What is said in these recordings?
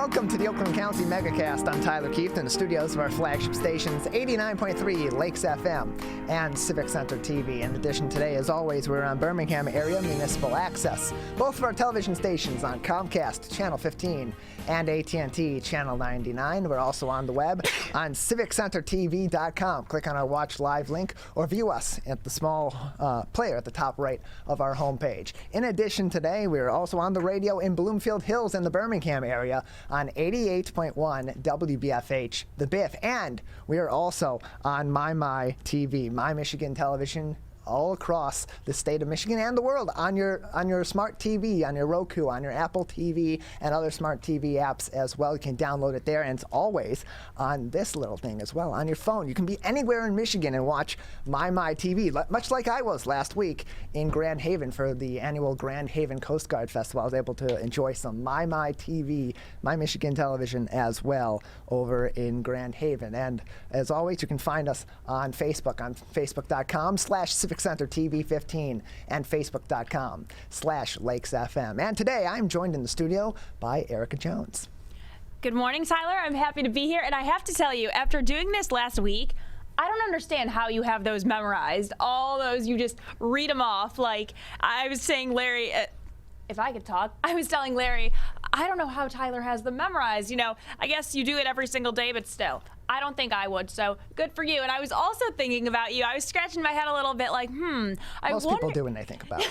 welcome to the Oakland County Megacast. I'm Tyler Keefe in the studios of our flagship stations, 89.3 Lakes FM and Civic Center TV. In addition, today, as always, we're on Birmingham area municipal access. Both of our television stations on Comcast, Channel 15, and AT&T, Channel 99. We're also on the web on civiccentertv.com. Click on our Watch Live link or view us at the small player at the top right of our homepage. In addition, today, we're also on the radio in Bloomfield Hills in the Birmingham area on 88.1 WBFH, the Biff. And we are also on My TV, My Michigan Television, all across the state of Michigan and the world on your smart TV, on your Roku, on your Apple TV, and other smart TV apps as well. You can download it there, and it's always on this little thing as well, on your phone. You can be anywhere in Michigan and watch My TV, much like I was last week in Grand Haven for the annual Grand Haven Coast Guard Festival. I was able to enjoy some My TV, My Michigan Television as well over in Grand Haven. And as always, you can find us on Facebook, on facebook.com/CivicCenterTV15 and facebook.com/LakesFM. And today I'm joined in the studio by Erica Jones. Good morning, Tyler. I'm happy to be here. And I have to tell you, after doing this last week, I don't understand how you have those memorized. All those, you just read them off. Like I was saying, Larry, if I could talk, I was telling Larry, I don't know how Tyler has them memorized. You know, I guess you do it every single day, but still, I don't think I would, so good for you. And I was also thinking about you. I was scratching my head a little bit like, Most people do when they think about it.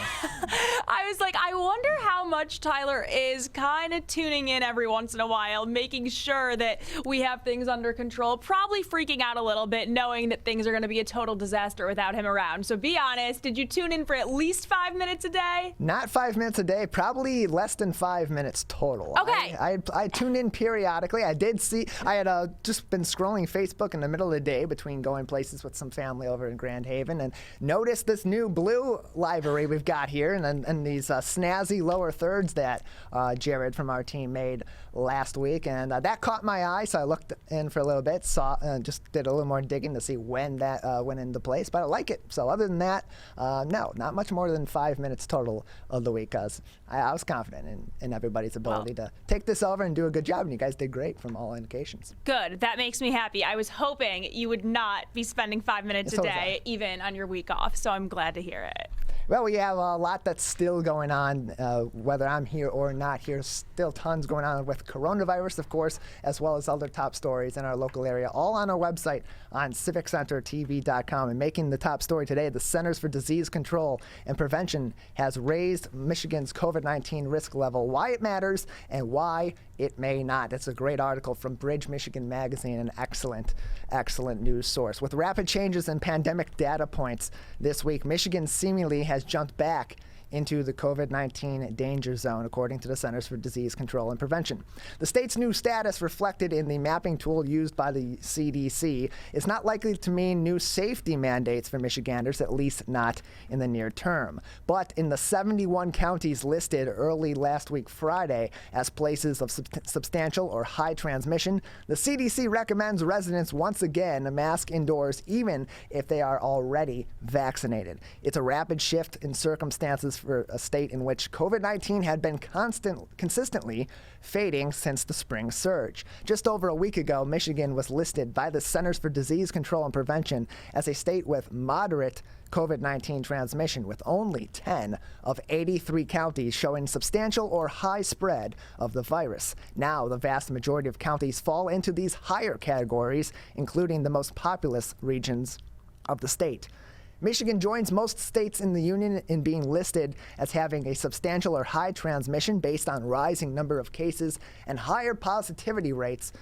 I was like, I wonder how much Tyler is kind of tuning in every once in a while, making sure that we have things under control, probably freaking out a little bit, knowing that things are going to be a total disaster without him around. So be honest, did you tune in for at least 5 minutes a day? Not 5 minutes a day, probably less than 5 minutes total. Okay. I tuned in periodically. I did see, I had just been scrolling Facebook in the middle of the day between going places with some family over in Grand Haven and noticed this new blue livery we've got here and these snazzy lower thirds that Jared from our team made last week, and that caught my eye, so I looked in for a little bit, just did a little more digging to see when that went into place, but I like it. So other than that, no, not much more than 5 minutes total of the week, because I was confident in everybody's ability to take this over and do a good job, and you guys did great from all indications. Good. That makes me happy. I was hoping you would not be spending 5 minutes a day, even on your week off, so I'm glad to hear it. Well, we have a lot that's still going on, whether I'm here or not here. Still tons going on with coronavirus, of course, as well as other top stories in our local area, all on our website on CivicCenterTV.com. And making the top story today, the Centers for Disease Control and Prevention has raised Michigan's COVID-19 risk level, why it matters and why it may not. It's a great article from Bridge Michigan Magazine, an excellent news source. With rapid changes in pandemic data points this week, Michigan seemingly has jumped back into the COVID-19 danger zone, according to the Centers for Disease Control and Prevention. The state's new status, reflected in the mapping tool used by the CDC, is not likely to mean new safety mandates for Michiganders, at least not in the near term. But in the 71 counties listed early last week Friday as places of substantial or high transmission, the CDC recommends residents once again mask indoors even if they are already vaccinated. It's a rapid shift in circumstances for a state in which COVID-19 had been consistently fading since the spring surge. Just over a week ago, Michigan was listed by the Centers for Disease Control and Prevention as a state with moderate COVID-19 transmission, with only 10 of 83 counties showing substantial or high spread of the virus. Now, the vast majority of counties fall into these higher categories, including the most populous regions of the state. Michigan joins most states in the union in being listed as having a substantial or high transmission based on rising number of cases and higher positivity rates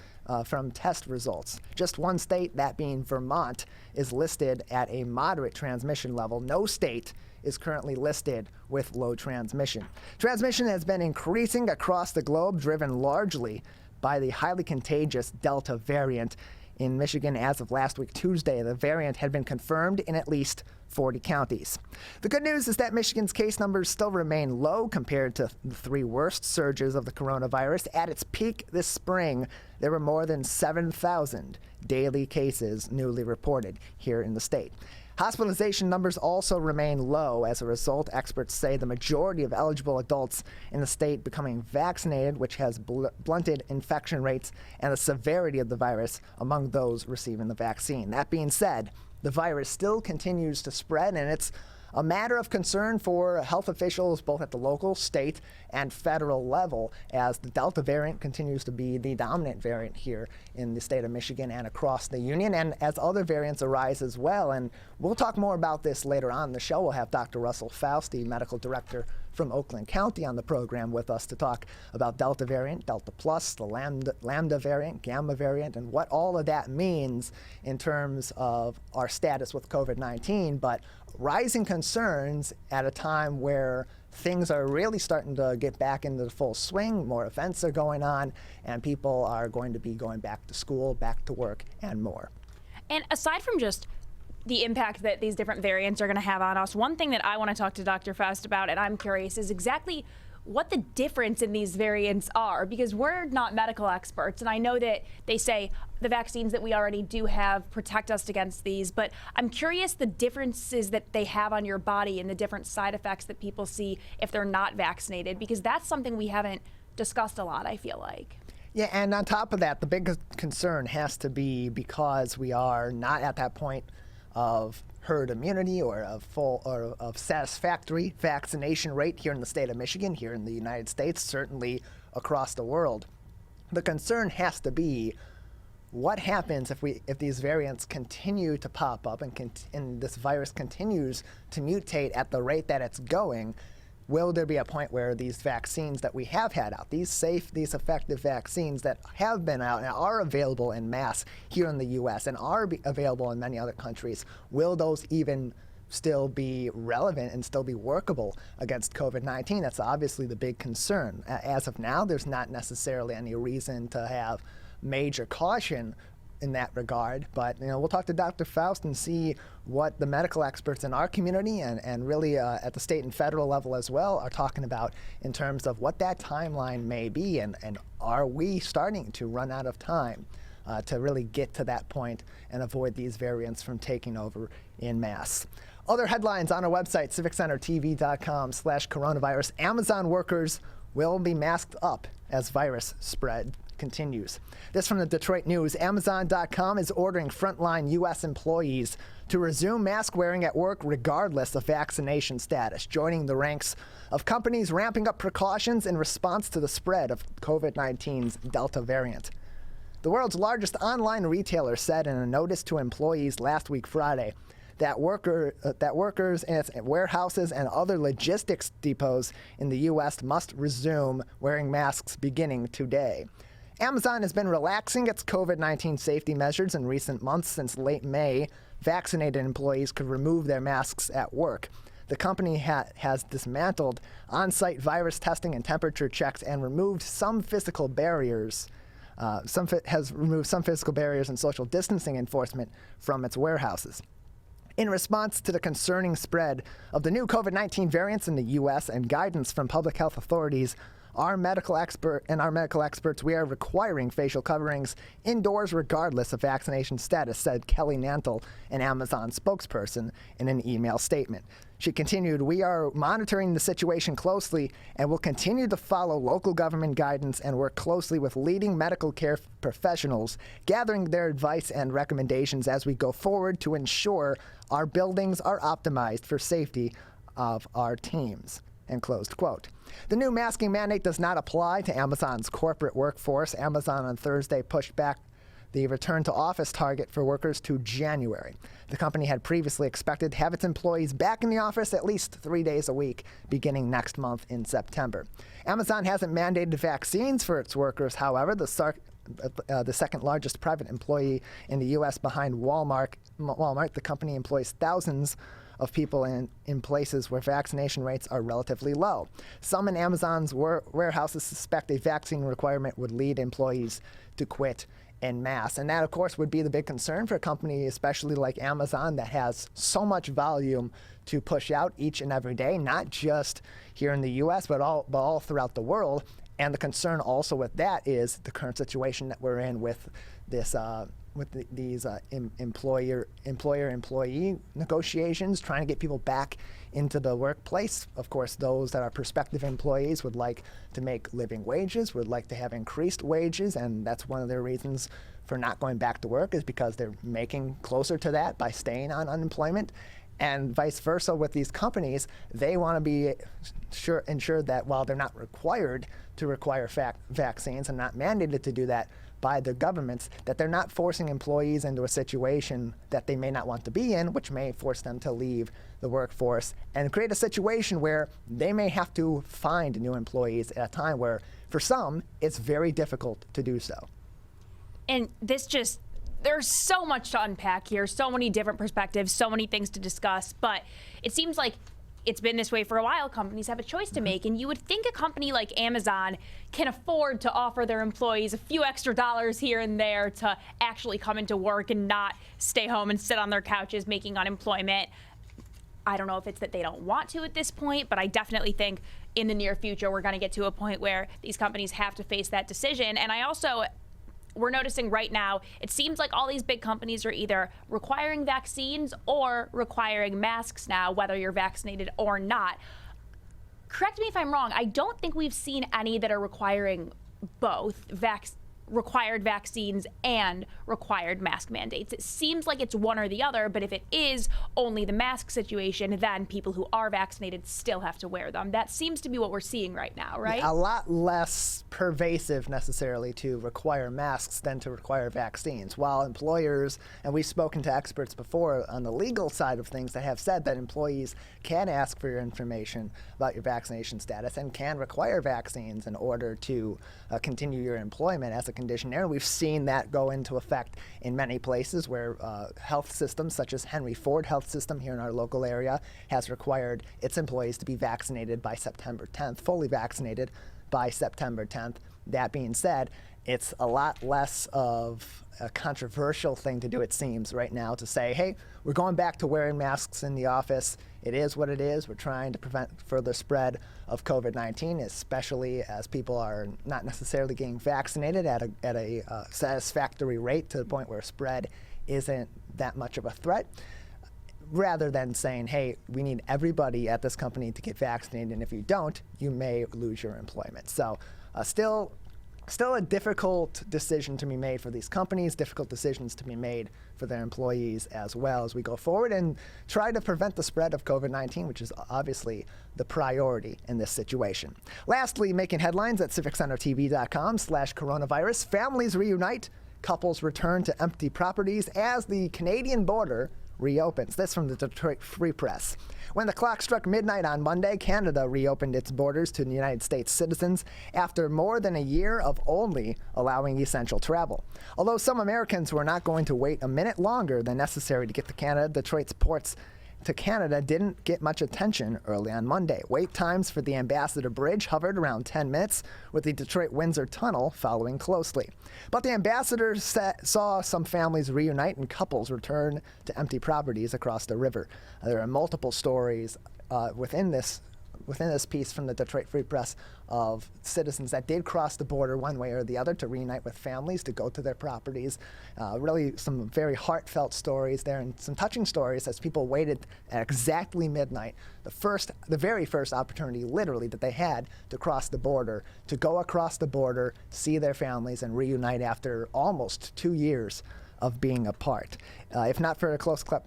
from test results. Just one state, that being Vermont, is listed at a moderate transmission level. No state is currently listed with low transmission. Transmission has been increasing across the globe, driven largely by the highly contagious Delta variant. In Michigan, as of last week, Tuesday, the variant had been confirmed in at least 40 counties. The good news is that Michigan's case numbers still remain low compared to the three worst surges of the coronavirus. At its peak this spring, there were more than 7,000 daily cases newly reported here in the state. Hospitalization numbers also remain low. As a result, experts say the majority of eligible adults in the state becoming vaccinated, which has blunted infection rates and the severity of the virus among those receiving the vaccine. That being said, the virus still continues to spread, and it's a matter of concern for health officials both at the local, state, and federal level, as the Delta variant continues to be the dominant variant here in the state of Michigan and across the union, and as other variants arise as well. And we'll talk more about this later on in the show. We'll have Dr. Russell Faust, the medical director from Oakland County, on the program with us to talk about Delta variant, Delta Plus, the Lambda variant, Gamma variant, and what all of that means in terms of our status with COVID-19. But rising concerns at a time where things are really starting to get back into the full swing, more events are going on, and people are going to be going back to school, back to work, and more. And aside from just the impact that these different variants are going to have on us, one thing that I want to talk to Dr. Faust about, and I'm curious, is exactly what the difference in these variants are, because we're not medical experts, and I know that they say the vaccines that we already do have protect us against these, but I'm curious the differences that they have on your body and the different side effects that people see if they're not vaccinated, because that's something we haven't discussed a lot, I feel like. Yeah, and on top of that, the big concern has to be because we are not at that point of herd immunity or of full or of satisfactory vaccination rate here in the state of Michigan, here in the United States, certainly across the world. The concern has to be what happens if these variants continue to pop up and this virus continues to mutate at the rate that it's going. Will there be a point where these vaccines that we have had out, these safe, these effective vaccines that have been out and are available en masse here in the U.S. and are available in many other countries, will those even still be relevant and still be workable against COVID-19? That's obviously the big concern. As of now, there's not necessarily any reason to have major caution in that regard, but we'll talk to Dr. Faust and see what the medical experts in our community and really at the state and federal level as well are talking about in terms of what that timeline may be, and are we starting to run out of time to really get to that point and avoid these variants from taking over en masse. Other headlines on our website, civiccentertv.com/coronavirus. Amazon workers will be masked up as virus spread continues. This from the Detroit News. Amazon.com is ordering frontline U.S. employees to resume mask wearing at work regardless of vaccination status, joining the ranks of companies ramping up precautions in response to the spread of COVID-19's Delta variant. The world's largest online retailer said in a notice to employees last week Friday that workers in its warehouses and other logistics depots in the U.S. must resume wearing masks beginning today. Amazon has been relaxing its COVID-19 safety measures in recent months. Since late May, vaccinated employees could remove their masks at work. The company has dismantled on-site virus testing and temperature checks and removed some physical barriers. Has removed some physical barriers and social distancing enforcement from its warehouses. In response to the concerning spread of the new COVID-19 variants in the U.S. and guidance from public health authorities, our medical experts, we are requiring facial coverings indoors regardless of vaccination status, said Kelly Nantle, an Amazon spokesperson, in an email statement. She continued, "We are monitoring the situation closely and will continue to follow local government guidance and work closely with leading medical care professionals, gathering their advice and recommendations as we go forward to ensure our buildings are optimized for safety of our teams." And closed quote. The new masking mandate does not apply to Amazon's corporate workforce. Amazon on Thursday pushed back the return to office target for workers to January. The company had previously expected to have its employees back in the office at least 3 days a week beginning next month in September. Amazon hasn't mandated vaccines for its workers, however. The second largest private employee in the U.S. behind Walmart, the company employs thousands of people in places where vaccination rates are relatively low. Some in Amazon's warehouses suspect a vaccine requirement would lead employees to quit en masse. And that, of course, would be the big concern for a company, especially like Amazon, that has so much volume to push out each and every day, not just here in the U.S., but all throughout the world. And the concern also with that is the current situation that we're in with this these employer-employee negotiations, trying to get people back into the workplace. Of course, those that are prospective employees would like to make living wages, would like to have increased wages, and that's one of their reasons for not going back to work, is because they're making closer to that by staying on unemployment. And vice versa with these companies, they want to be ensured that while they're not required to require vaccines and not mandated to do that by the governments, that they're not forcing employees into a situation that they may not want to be in, which may force them to leave the workforce and create a situation where they may have to find new employees at a time where, for some, it's very difficult to do so. And there's so much to unpack here, so many different perspectives, so many things to discuss, but it seems like it's been this way for a while. Companies have a choice to make, and you would think a company like Amazon can afford to offer their employees a few extra dollars here and there to actually come into work and not stay home and sit on their couches making unemployment. I don't know if it's that they don't want to at this point, but I definitely think in the near future we're going to get to a point where these companies have to face that decision. And we're noticing right now, it seems like all these big companies are either requiring vaccines or requiring masks now, whether you're vaccinated or not. Correct me if I'm wrong, I don't think we've seen any that are requiring both required vaccines and required mask mandates. It seems like it's one or the other, but if it is only the mask situation, then people who are vaccinated still have to wear them. That seems to be what we're seeing right now, right? Yeah, a lot less pervasive necessarily to require masks than to require vaccines. While employers, and we've spoken to experts before on the legal side of things that have said that employees can ask for your information about your vaccination status and can require vaccines in order to continue your employment as a condition there. We've seen that go into effect in many places where health systems, such as Henry Ford Health System here in our local area, has required its employees to be vaccinated by September 10th, fully vaccinated by September 10th. That being said, it's a lot less of a controversial thing to do, it seems, right now, to say, hey, we're going back to wearing masks in the office. It is what it is. We're trying to prevent further spread of COVID-19, especially as people are not necessarily getting vaccinated at a satisfactory rate to the point where spread isn't that much of a threat, rather than saying, hey, we need everybody at this company to get vaccinated, and if you don't, you may lose your employment. So still a difficult decision to be made for these companies, difficult decisions to be made for their employees as well as we go forward and try to prevent the spread of COVID-19, which is obviously the priority in this situation. Lastly, making headlines at civiccentertv.com/coronavirus, families reunite, couples return to empty properties as the Canadian border reopens. This from the Detroit Free Press. When the clock struck midnight on Monday, Canada reopened its borders to United States citizens after more than a year of only allowing essential travel. Although some Americans were not going to wait a minute longer than necessary to get to Canada, Detroit's ports to Canada didn't get much attention early on Monday. Wait times for the Ambassador Bridge hovered around 10 minutes, with the Detroit-Windsor Tunnel following closely. But the Ambassador saw some families reunite and couples return to empty properties across the river. There are multiple stories within this piece from the Detroit Free Press of citizens that did cross the border one way or the other to reunite with families, to go to their properties. Really some very heartfelt stories there and some touching stories as people waited at exactly midnight, the very first opportunity literally that they had to cross the border, to go across the border, see their families, and reunite after almost 2 years of being apart. If not for a close clip,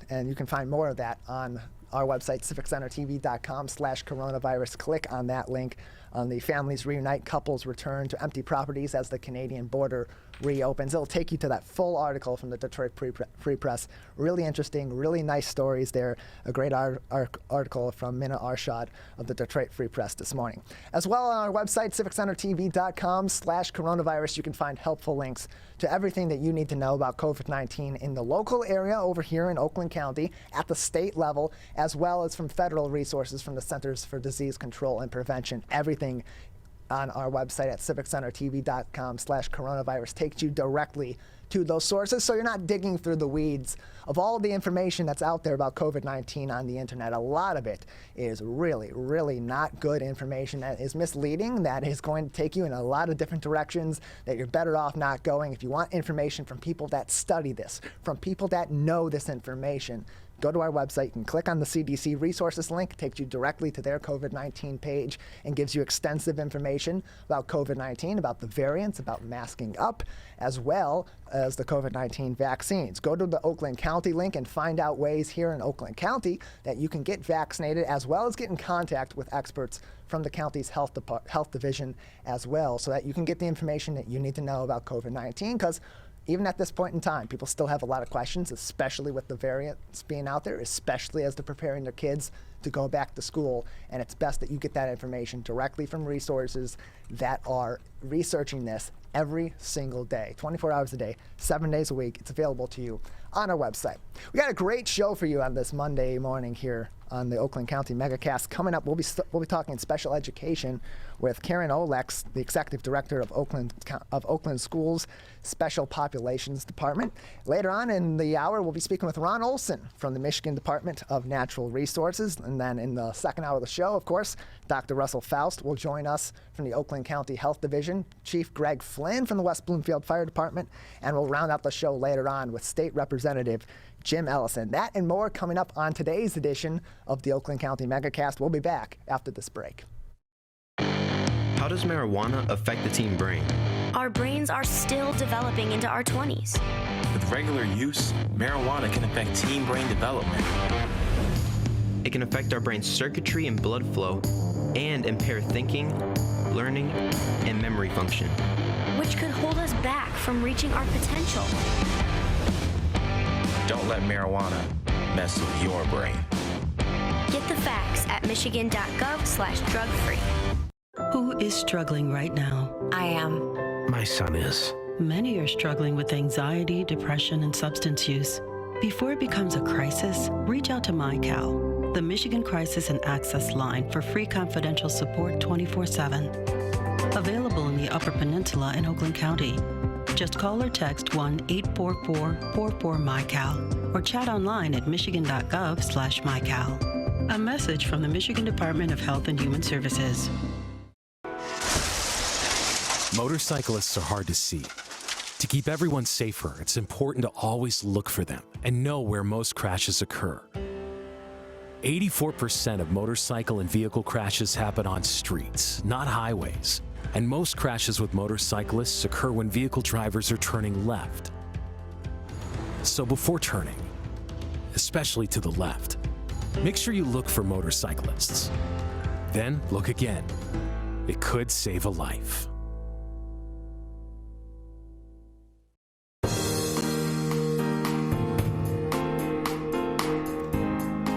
and you can find more of that on our website, civiccentertv.com/coronavirus. Click on that link on the Families Reunite, Couples Return to Empty Properties as the Canadian border reopens. It'll take you to that full article from the Detroit Free Press. Really interesting, really nice stories there. A great article from Minna Arshad of the Detroit Free Press this morning. As well on our website, civiccentertv.com/coronavirus, you can find helpful links to everything that you need to know about COVID-19 in the local area over here in Oakland County, at the state level, as well as from federal resources from the Centers for Disease Control and Prevention. Everything on our website at civiccentertv.com/coronavirus takes you directly to those sources, so you're not digging through the weeds of all the information that's out there about COVID-19 on the internet. A lot of it is really, really not good information that is misleading, that is going to take you in a lot of different directions that you're better off not going. If you want information from people that study this, from people that know this information, go to our website. You can click on the CDC resources link. It takes you directly to their COVID-19 page and gives you extensive information about COVID-19, about the variants, about masking up, as well as the COVID-19 vaccines. Go to the Oakland County link and find out ways here in Oakland County that you can get vaccinated, as well as get in contact with experts from the county's health division as well, so that you can get the information that you need to know about COVID-19, because even at this point in time, people still have a lot of questions, especially with the variants being out there, especially as they're preparing their kids to go back to school. And it's best that you get that information directly from resources that are researching this every single day, 24 hours a day, 7 days a week. It's available to you on our website. We got a great show for you on this Monday morning here on the Oakland County Megacast. Coming up, we'll be talking special education with Karen Olex, the Executive Director of Oakland Schools Special Populations Department. Later on in the hour, we'll be speaking with Ron Olson from the Michigan Department of Natural Resources. And then in the second hour of the show, of course, Dr. Russell Faust will join us from the Oakland County Health Division, Chief Greg Flynn from the West Bloomfield Fire Department, and we'll round out the show later on with State Representative Jim Ellison. That and more coming up on today's edition of the Oakland County Megacast. We'll be back after this break. How does marijuana affect the teen brain? Our brains are still developing into our 20s. With regular use, marijuana can affect teen brain development. It can affect our brain's circuitry and blood flow and impair thinking, learning, and memory function, which could hold us back from reaching our potential. Don't let marijuana mess with your brain. Get the facts at michigan.gov/drug-free. Who is struggling right now? I am. My son is. Many are struggling with anxiety, depression, and substance use. Before it becomes a crisis, reach out to MyCal, the Michigan Crisis and Access Line, for free confidential support 24/7. Available in the Upper Peninsula and Oakland County. Just call or text 1-844-44-MyCal or chat online at michigan.gov/MyCal. A message from the Michigan Department of Health and Human Services. Motorcyclists are hard to see. To keep everyone safer, it's important to always look for them and know where most crashes occur. 84% of motorcycle and vehicle crashes happen on streets, not highways. And most crashes with motorcyclists occur when vehicle drivers are turning left. So before turning, especially to the left, make sure you look for motorcyclists. Then look again. It could save a life.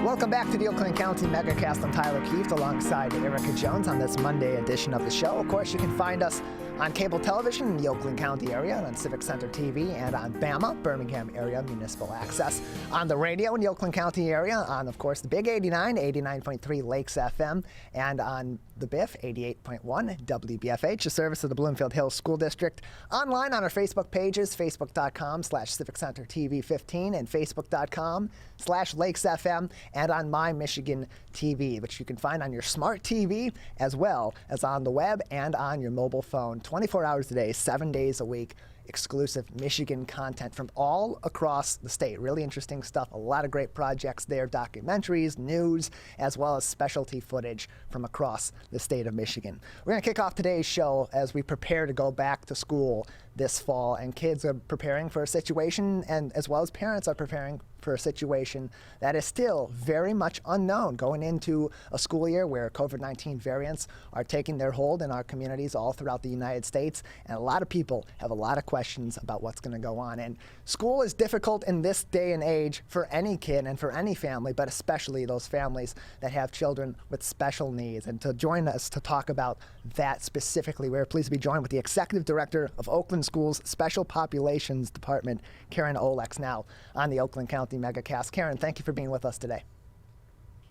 Welcome back to the Oakland County Megacast. I'm Tyler Keefe alongside Erica Jones on this Monday edition of the show. Of course, you can find us on cable television in the Oakland County area, on Civic Center TV, and on BAMA, Birmingham Area Municipal Access. On the radio in the Oakland County area, on, of course, the Big 89.3 Lakes FM, and on the BIF, 88.1 WBFH, a service of the Bloomfield Hills School District. Online on our Facebook pages, facebook.com/CivicCenterTV15 and facebook.com/LakesFM, and on My Michigan TV, which you can find on your smart TV as well as on the web and on your mobile phone. 24 hours a day, 7 days a week, exclusive Michigan content from all across the state. Really interesting stuff. A lot of great projects there, documentaries, news, as well as specialty footage from across the state of Michigan. We're going to kick off today's show as we prepare to go back to school this fall, and kids are preparing for a situation, and as well as parents are preparing for a situation that is still very much unknown going into a school year where COVID-19 variants are taking their hold in our communities all throughout the United States. And a lot of people have a lot of questions about what's going to go on. And school is difficult in this day and age for any kid and for any family, but especially those families that have children with special needs. And to join us to talk about that specifically, we're pleased to be joined with the Executive Director of Oakland Schools Special Populations Department, Karen Olex, now on the Oakland County Megacast. Karen, thank you for being with us today.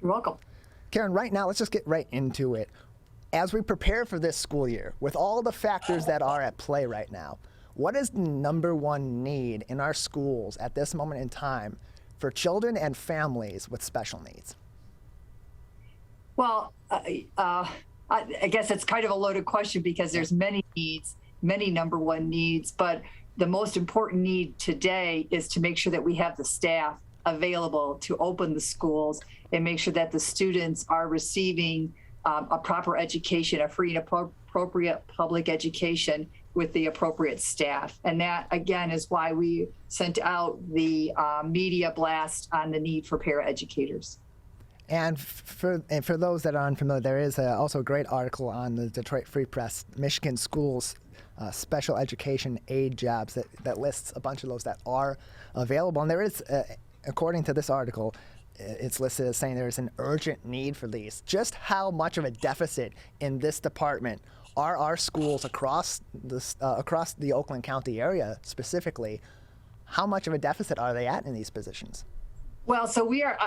You're welcome. Karen, right now, let's just get right into it. As we prepare for this school year, with all the factors that are at play right now, what is the number one need in our schools at this moment in time for children and families with special needs? Well, I guess it's kind of a loaded question because there's many needs, many number one needs, but the most important need today is to make sure that we have the staff available to open the schools and make sure that the students are receiving a proper education, a free and appropriate public education with the appropriate staff. And that, again, is why we sent out the media blast on the need for paraeducators. And for those that are unfamiliar, there is also a great article on the Detroit Free Press, Michigan Schools Special Education Aid Jobs that lists a bunch of those that are available. And there is, according to this article, it's listed as saying there is an urgent need for these. Just how much of a deficit in this department are our schools across the Oakland County area specifically? How much of a deficit are they at in these positions? Well, so we are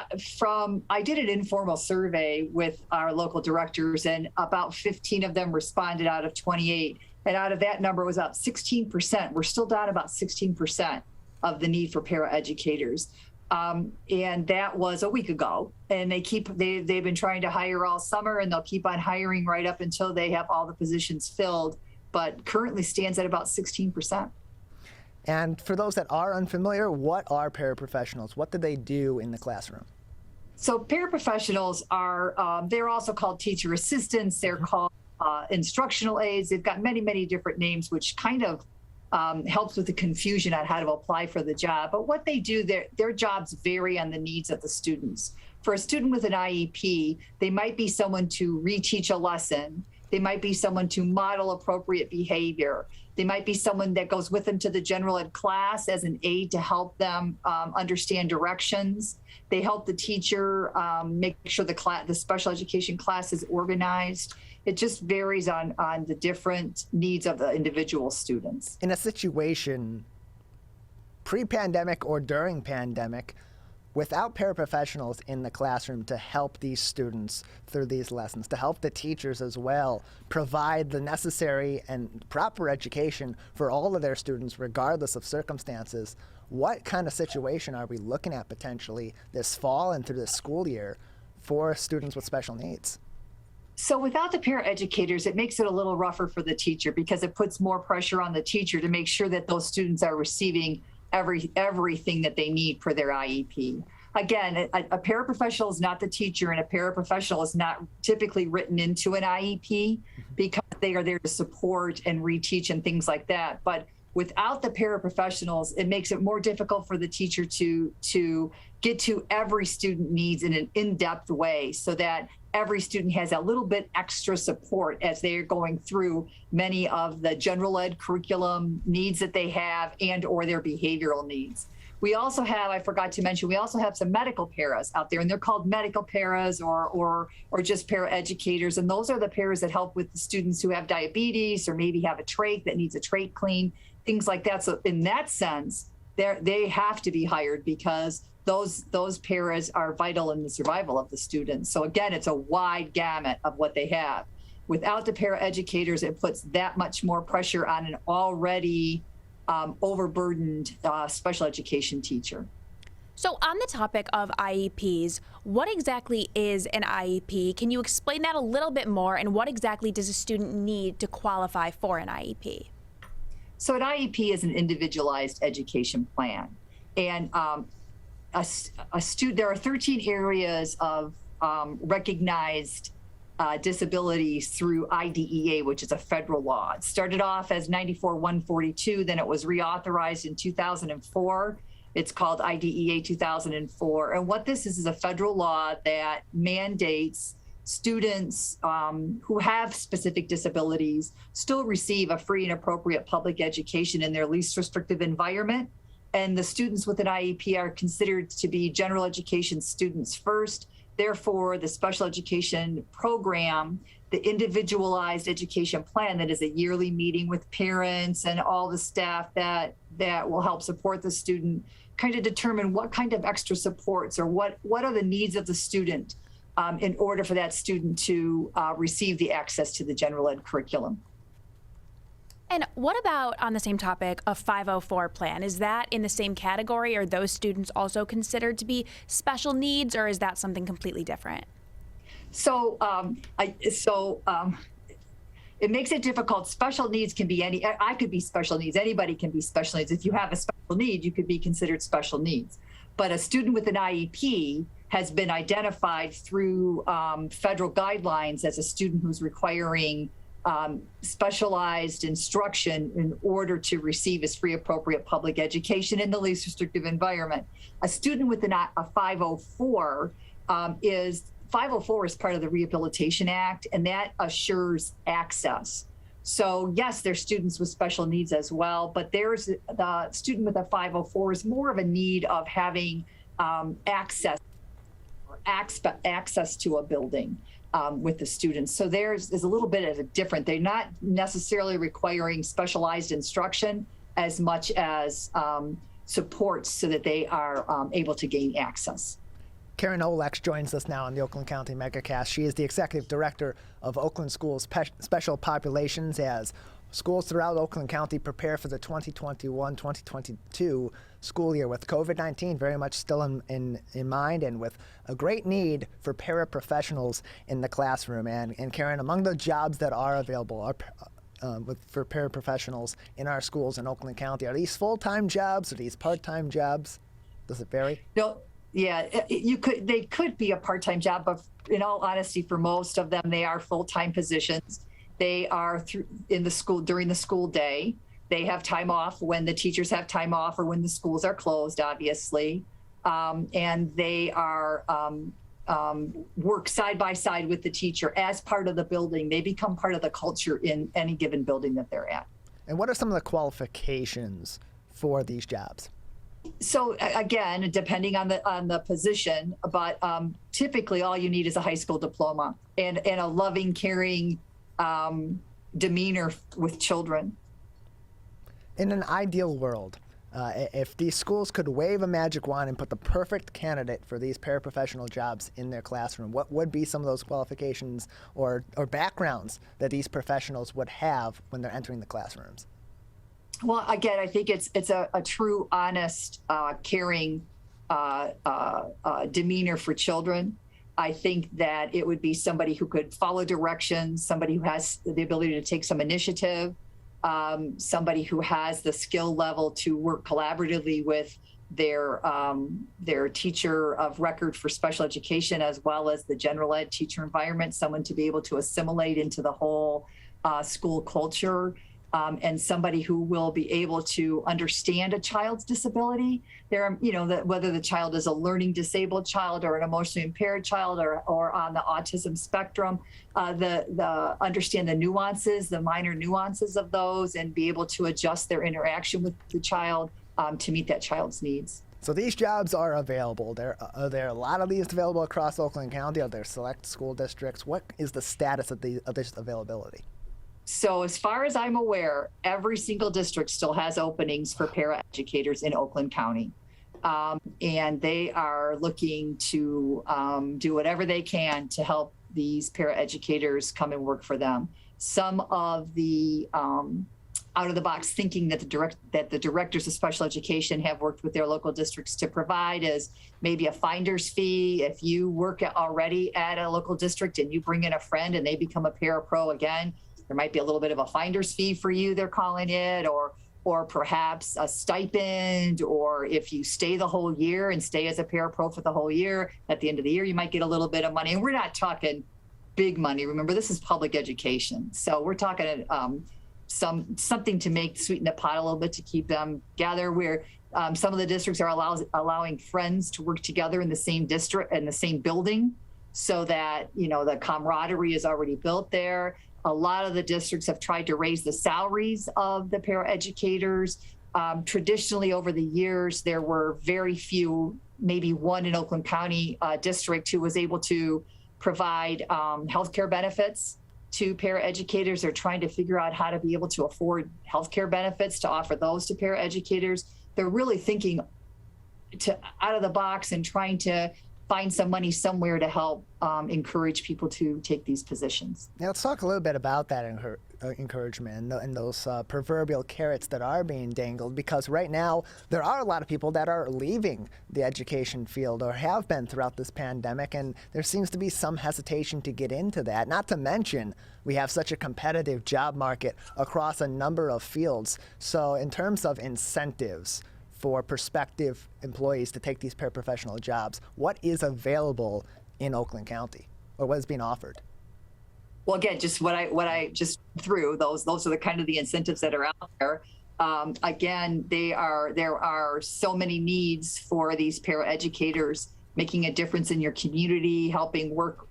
I did an informal survey with our local directors, and about 15 of them responded out of 28. And out of that number was up 16%. We're still down about 16% of the need for paraeducators. And that was a week ago. And they've been trying to hire all summer, and they'll keep on hiring right up until they have all the positions filled, but currently stands at about 16%. And for those that are unfamiliar, what are paraprofessionals? What do they do in the classroom? So paraprofessionals are, they're also called teacher assistants. They're called instructional aides. They've got many, many different names, which kind of helps with the confusion on how to apply for the job. But what they do, their jobs vary on the needs of the students. For a student with an IEP, they might be someone to reteach a lesson. They might be someone to model appropriate behavior. They might be someone that goes with them to the general ed class as an aide to help them understand directions. They help the teacher make sure the special education class is organized. It just varies on the different needs of the individual students. In a situation pre-pandemic or during pandemic, without paraprofessionals in the classroom to help these students through these lessons, to help the teachers as well provide the necessary and proper education for all of their students regardless of circumstances, what kind of situation are we looking at potentially this fall and through this school year for students with special needs? So without the paraeducators, it makes it a little rougher for the teacher because it puts more pressure on the teacher to make sure that those students are receiving everything that they need for their IEP. Again, a paraprofessional is not the teacher, and a paraprofessional is not typically written into an IEP because they are there to support and reteach and things like that. But without the paraprofessionals, it makes it more difficult for the teacher to get to every student needs in an in-depth way so that every student has a little bit extra support as they're going through many of the general ed curriculum needs that they have and or their behavioral needs. We also have, I forgot to mention, we also have some medical paras out there, and they're called medical paras or just paraeducators. And those are the paras that help with the students who have diabetes or maybe have a trach that needs a trach clean, things like that. So in that sense, they have to be hired because those paras are vital in the survival of the students. So again, it's a wide gamut of what they have. Without the paraeducators, it puts that much more pressure on an already overburdened special education teacher. So on the topic of IEPs, what exactly is an IEP? Can you explain that a little bit more, and what exactly does a student need to qualify for an IEP? So an IEP is an individualized education plan. And there are 13 areas of recognized disabilities through IDEA, which is a federal law. It started off as 94-142, then it was reauthorized in 2004. It's called IDEA 2004. And what this is a federal law that mandates students who have specific disabilities still receive a free and appropriate public education in their least restrictive environment. And the students with an IEP are considered to be general education students first. Therefore, the special education program, the individualized education plan that is a yearly meeting with parents and all the staff that will help support the student, kind of determine what kind of extra supports or what are the needs of the student in order for that student to receive the access to the general ed curriculum. And what about, on the same topic, a 504 plan? Is that in the same category? Are those students also considered to be special needs, or is that something completely different? So, it makes it difficult. Special needs can be I could be special needs. Anybody can be special needs. If you have a special need, you could be considered special needs. But a student with an IEP has been identified through federal guidelines as a student who's requiring specialized instruction in order to receive his free appropriate public education in the least restrictive environment. A student with a 504 is part of the Rehabilitation Act, and that assures access. So yes, there's students with special needs as well, but there's the student with a 504 is more of a need of having access to a building with the students. So there's a little bit of a different. They're not necessarily requiring specialized instruction as much as support so that they are able to gain access. Karen Olex joins us now on the Oakland County Megacast. She is the Executive Director of Oakland Schools Special Populations as schools throughout Oakland County prepare for the 2021-2022 school year with COVID-19 very much still in mind and with a great need for paraprofessionals in the classroom. And Karen, among the jobs that are available for paraprofessionals in our schools in Oakland County, are these full-time jobs? Are these part-time jobs? Does it vary? No. Yeah, they could be a part-time job, but in all honesty, for most of them, they are full-time positions. They are in the school during the school day. They have time off when the teachers have time off or when the schools are closed, obviously. And they are work side by side with the teacher as part of the building. They become part of the culture in any given building that they're at. And what are some of the qualifications for these jobs? So again, depending on the position, but typically all you need is a high school diploma and a loving, caring demeanor with children. In an ideal world, if these schools could wave a magic wand and put the perfect candidate for these paraprofessional jobs in their classroom, what would be some of those qualifications or backgrounds that these professionals would have when they're entering the classrooms? Well, again, I think it's a true, honest, caring demeanor for children. I think that it would be somebody who could follow directions, somebody who has the ability to take some initiative, somebody who has the skill level to work collaboratively with their teacher of record for special education, as well as the general ed teacher environment, someone to be able to assimilate into the whole school culture. And somebody who will be able to understand a child's disability. Whether the child is a learning disabled child or an emotionally impaired child or on the autism spectrum, understand the nuances, the minor nuances of those, and be able to adjust their interaction with the child to meet that child's needs. So these jobs are available. Are there a lot of these available across Oakland County? Are there select school districts? What is the status of this availability? So as far as I'm aware, every single district still has openings for paraeducators in Oakland County. And they are looking to do whatever they can to help these paraeducators come and work for them. Some of the out-of-the-box thinking that the directors of special education have worked with their local districts to provide is maybe a finder's fee. If you work already at a local district and you bring in a friend and they become a parapro again, there might be a little bit of a finder's fee for you, they're calling it, or perhaps a stipend, or if you stay the whole year and stay as a parapro for the whole year, at the end of the year, you might get a little bit of money. And we're not talking big money. Remember, this is public education. So we're talking something to sweeten the pot a little bit to keep them together, where some of the districts are allowing friends to work together in the same district, in the same building, so that, the camaraderie is already built there. A lot of the districts have tried to raise the salaries of the paraeducators. Traditionally, over the years, there were very few, maybe one in Oakland County district who was able to provide healthcare benefits to paraeducators. They're trying to figure out how to be able to afford healthcare benefits to offer those to paraeducators. They're really thinking out of the box and trying to find some money somewhere to help encourage people to take these positions. Now let's talk a little bit about that encouragement and those proverbial carrots that are being dangled, because right now there are a lot of people that are leaving the education field or have been throughout this pandemic, and there seems to be some hesitation to get into that. Not to mention we have such a competitive job market across a number of fields. So in terms of incentives for prospective employees to take these paraprofessional jobs, what is available in Oakland County, or what is being offered? Well, again, just what I just threw, those are the kind of the incentives that are out there. Again, there are so many needs for these paraeducators, making a difference in your community, helping work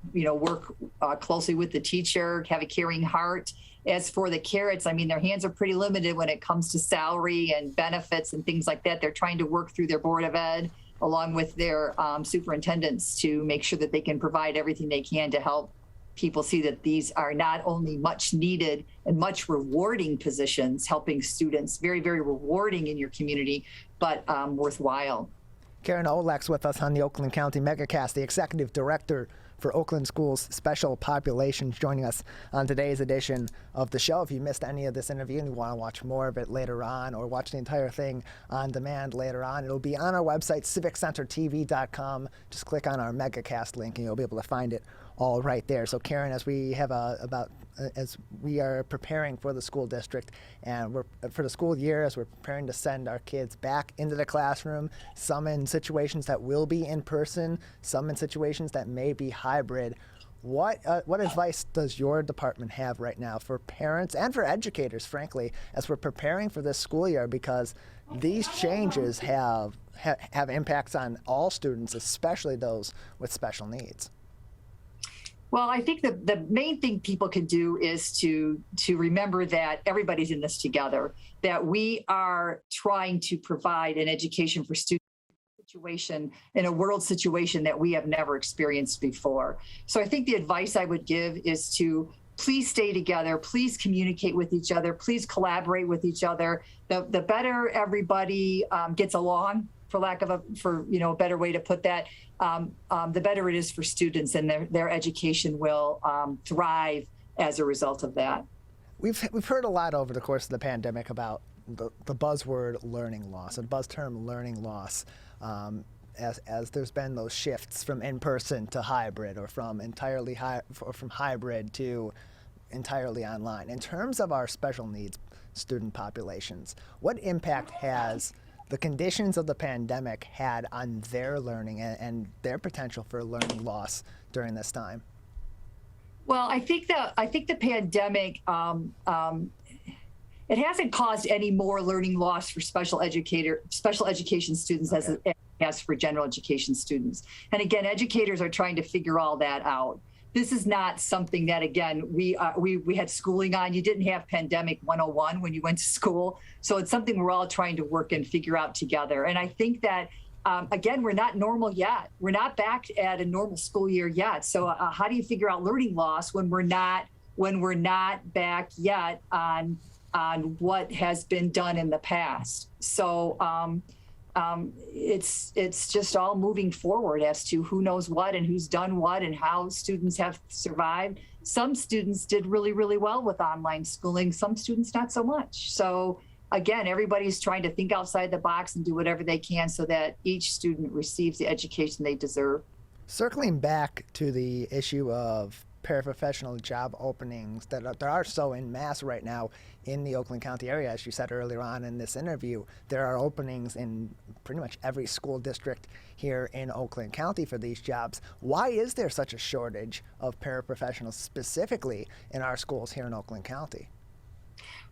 closely with the teacher, have a caring heart. As for the carrots, I mean, their hands are pretty limited when it comes to salary and benefits and things like that. They're trying to work through their Board of Ed along with their superintendents to make sure that they can provide everything they can to help people see that these are not only much needed and much rewarding positions, helping students, very, very rewarding in your community, but worthwhile. Karen Olex with us on the Oakland County Megacast, the Executive Director for Oakland Schools Special Populations, joining us on today's edition of the show. If you missed any of this interview and you want to watch more of it later on, or watch the entire thing on demand later on, it'll be on our website, civiccentertv.com. Just click on our Megacast link and you'll be able to find it all right there. So Karen, as we have as we are preparing for the school district and for the school year, as we're preparing to send our kids back into the classroom, some in situations that will be in person, some in situations that may be hybrid, what advice does your department have right now for parents and for educators, frankly, as we're preparing for this school year? Because these changes have impacts on all students, especially those with special needs. Well, I think the main thing people can do is to remember that everybody's in this together, that we are trying to provide an education for students in a world situation that we have never experienced before. So I think the advice I would give is to please stay together, please communicate with each other, please collaborate with each other. The better everybody gets along, for lack of a better way to put that, the better it is for students, and their education will thrive as a result of that. We've heard a lot over the course of the pandemic about the buzzword learning loss, and buzz term learning loss, as there's been those shifts from in-person to hybrid, or from from hybrid to entirely online. In terms of our special needs student populations, what impact has the conditions of the pandemic had on their learning and their potential for learning loss during this time? Well, I think the pandemic, it hasn't caused any more learning loss for special education students as it has for general education students. And again, educators are trying to figure all that out. This is not something that, again, we had schooling on. You didn't have Pandemic 101 when you went to school. So it's something we're all trying to work and figure out together. And I think that, again, we're not normal yet. We're not back at a normal school year yet. So how do you figure out learning loss when we're not back yet on what has been done in the past? So it's just all moving forward as to who knows what and who's done what and how students have survived. Some students did really, really well with online schooling, some students not so much. So again, everybody's trying to think outside the box and do whatever they can so that each student receives the education they deserve. Circling back to the issue of paraprofessional job openings that are so en masse right now in the Oakland County area, as you said earlier on in this interview, there are openings in pretty much every school district here in Oakland County for these jobs. Why is there such a shortage of paraprofessionals specifically in our schools here in Oakland County?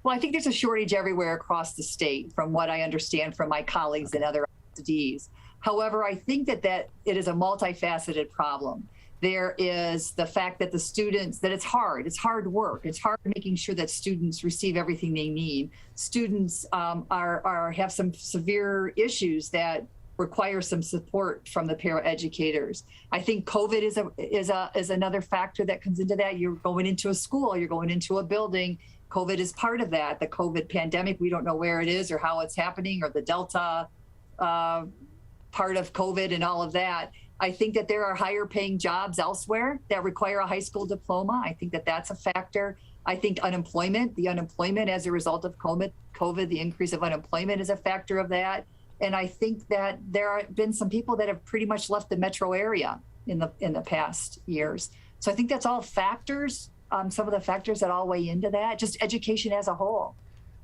Well, I think there's a shortage everywhere across the state, from what I understand from my colleagues and other ISDs. However, I think that it is a multifaceted problem. There is the fact that it's hard work. It's hard making sure that students receive everything they need. Students have some severe issues that require some support from the paraeducators. I think COVID is another factor that comes into that. You're going into a school, you're going into a building. COVID is part of that. The COVID pandemic, we don't know where it is or how it's happening, or the Delta part of COVID and all of that. I think that there are higher paying jobs elsewhere that require a high school diploma. I think that that's a factor. I think the unemployment as a result of COVID, the increase of unemployment is a factor of that. And I think that there have been some people that have pretty much left the metro area in the past years. So I think that's all factors, some of the factors that all weigh into that, just education as a whole.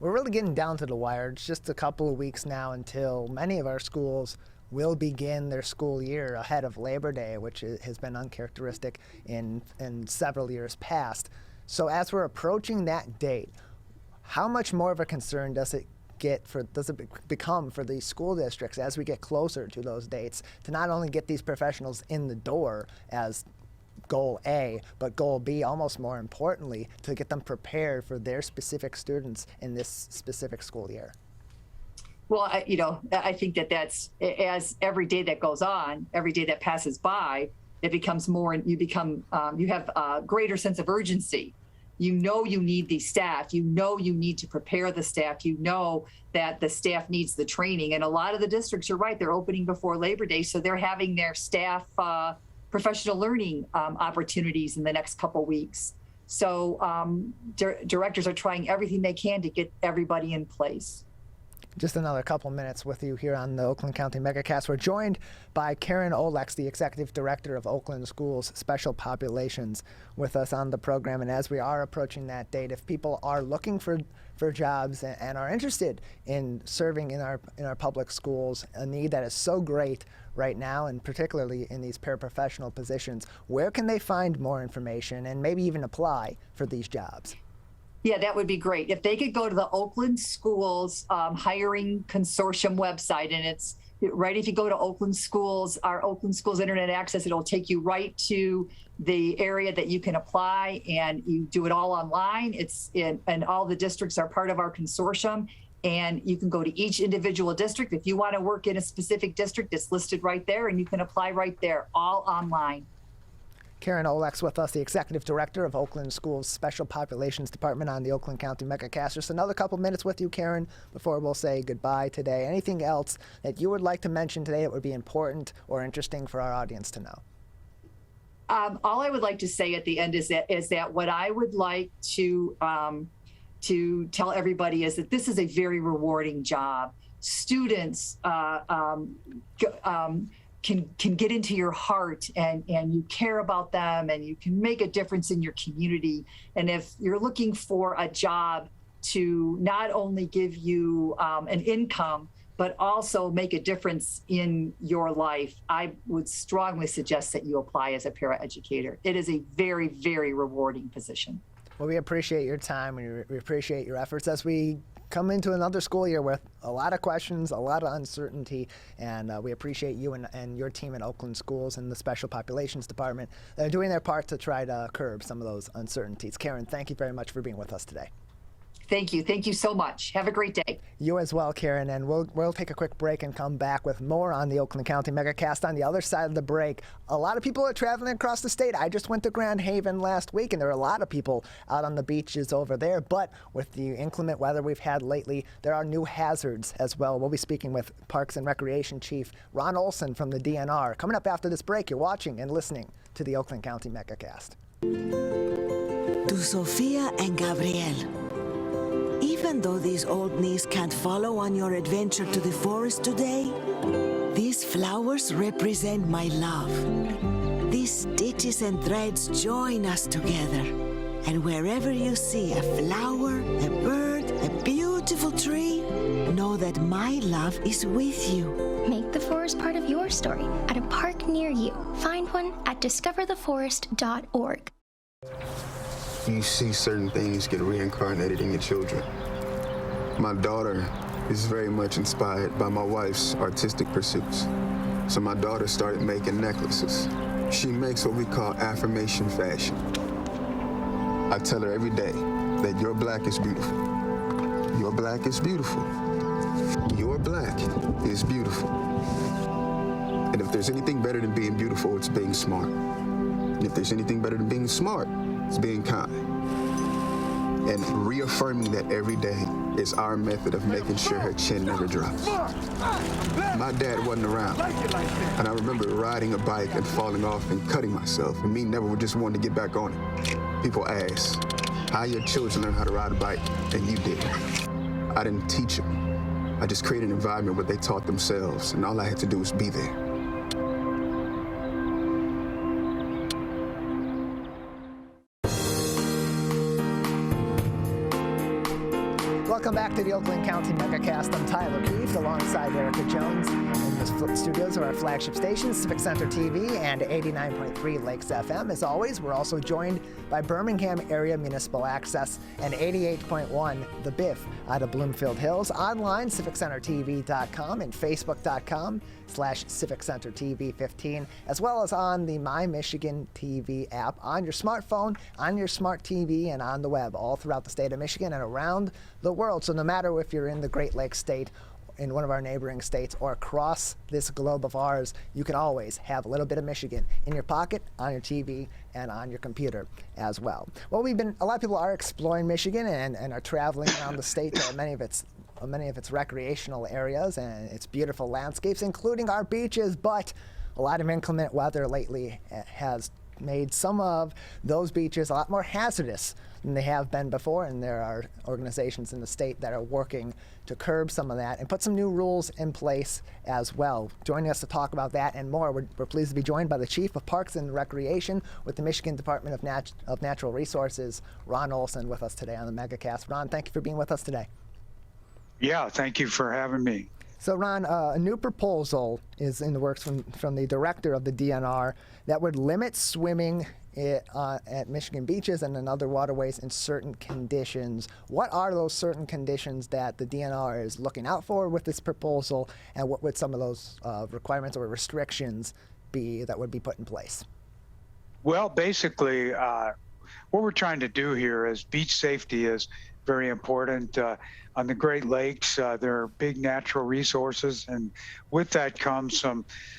We're really getting down to the wire. It's just a couple of weeks now until many of our schools will begin their school year ahead of Labor Day, which has been uncharacteristic in several years past. So as we're approaching that date, how much more of a concern does it become for these school districts as we get closer to those dates to not only get these professionals in the door as goal A, but goal B, almost more importantly, to get them prepared for their specific students in this specific school year? Well, I think that's as every day that goes on, every day that passes by, it becomes more, and you have a greater sense of urgency. You know you need these staff. You know you need to prepare the staff. You know that the staff needs the training. And a lot of the districts, you're right, they're opening before Labor Day, so they're having their staff professional learning opportunities in the next couple weeks. So directors are trying everything they can to get everybody in place. Just another couple minutes with you here on the Oakland County Megacast. We're joined by Karen Olex, the Executive Director of Oakland Schools Special Populations, with us on the program. And as we are approaching that date, if people are looking for jobs and are interested in serving in our public schools, a need that is so great right now, and particularly in these paraprofessional positions, where can they find more information and maybe even apply for these jobs? Yeah, that would be great. If they could go to the Oakland Schools Hiring Consortium website, and it's right, if you go to Oakland Schools, our Oakland Schools Internet Access, it'll take you right to the area that you can apply, and you do it all online. And all the districts are part of our consortium, and you can go to each individual district. If you want to work in a specific district, it's listed right there, and you can apply right there, all online. Karen Olex with us, the Executive Director of Oakland Schools Special Populations Department on the Oakland County Megacast. Just another couple minutes with you, Karen, before we'll say goodbye today. Anything else that you would like to mention today that would be important or interesting for our audience to know? All I would like to say at the end is that what I would like to tell everybody is that this is a very rewarding job. Students can get into your heart, and you care about them, and you can make a difference in your community. And if you're looking for a job to not only give you an income, but also make a difference in your life, I would strongly suggest that you apply as a paraeducator. It is a very, very rewarding position. Well, we appreciate your time, and we appreciate your efforts as we come into another school year with a lot of questions, a lot of uncertainty, and we appreciate you and your team at Oakland Schools and the Special Populations Department that are doing their part to try to curb some of those uncertainties. Karen, thank you very much for being with us today. Thank you. Thank you so much. Have a great day. You as well, Karen, and we'll take a quick break and come back with more on the Oakland County Megacast. On the other side of the break, a lot of people are traveling across the state. I just went to Grand Haven last week, and there are a lot of people out on the beaches over there, but with the inclement weather we've had lately, there are new hazards as well. We'll be speaking with Parks and Recreation Chief Ron Olson from the DNR. Coming up after this break, you're watching and listening to the Oakland County Megacast. To Sofia and Gabriel. Even though these old knees can't follow on your adventure to the forest today, these flowers represent my love. These stitches and threads join us together. And wherever you see a flower, a bird, a beautiful tree, know that my love is with you. Make the forest part of your story at a park near you. Find one at discovertheforest.org. You see certain things get reincarnated in your children. My daughter is very much inspired by my wife's artistic pursuits. So my daughter started making necklaces. She makes what we call affirmation fashion. I tell her every day that your black is beautiful. Your black is beautiful. Your black is beautiful. And if there's anything better than being beautiful, it's being smart. And if there's anything better than being smart, it's being kind. And reaffirming that every day is our method of making sure her chin never drops. My dad wasn't around, and I remember riding a bike and falling off and cutting myself, and me never just wanting to get back on it. People ask, how your children learn how to ride a bike, and you didn't. I didn't teach them. I just created an environment where they taught themselves, and all I had to do was be there. Welcome back to the Oakland County Megacast. I'm Tyler Keefe alongside Erica Jones in the studios of our flagship stations, Civic Center TV and 89.3 Lakes FM. As always, we're also joined by Birmingham Area Municipal Access and 88.1 The Biff out of Bloomfield Hills. Online, civiccentertv.com and facebook.com/civiccentertv15, as well as on the My Michigan TV app on your smartphone, on your smart TV, and on the web, all throughout the state of Michigan and around the world. So no matter if you're in the Great Lakes state, in one of our neighboring states, or across this globe of ours, you can always have a little bit of Michigan in your pocket, on your TV, and on your computer as well. Well, a lot of people are exploring Michigan and are traveling around the state to many of its recreational areas and its beautiful landscapes, including our beaches, but a lot of inclement weather lately has made some of those beaches a lot more hazardous than they have been before, and there are organizations in the state that are working to curb some of that and put some new rules in place as well. Joining us to talk about that and more, we're pleased to be joined by the Chief of Parks and Recreation with the Michigan Department of Natural Resources, Ron Olson, with us today on the Megacast. Ron, thank you for being with us today. Yeah, thank you for having me. So, Ron, a new proposal is in the works from the director of the DNR that would limit swimming at Michigan beaches and in other waterways in certain conditions. What are those certain conditions that the DNR is looking out for with this proposal, and what would some of those requirements or restrictions be that would be put in place? Well, basically, what we're trying to do here is beach safety is very important. On the Great Lakes, there are big natural resources, and with that comes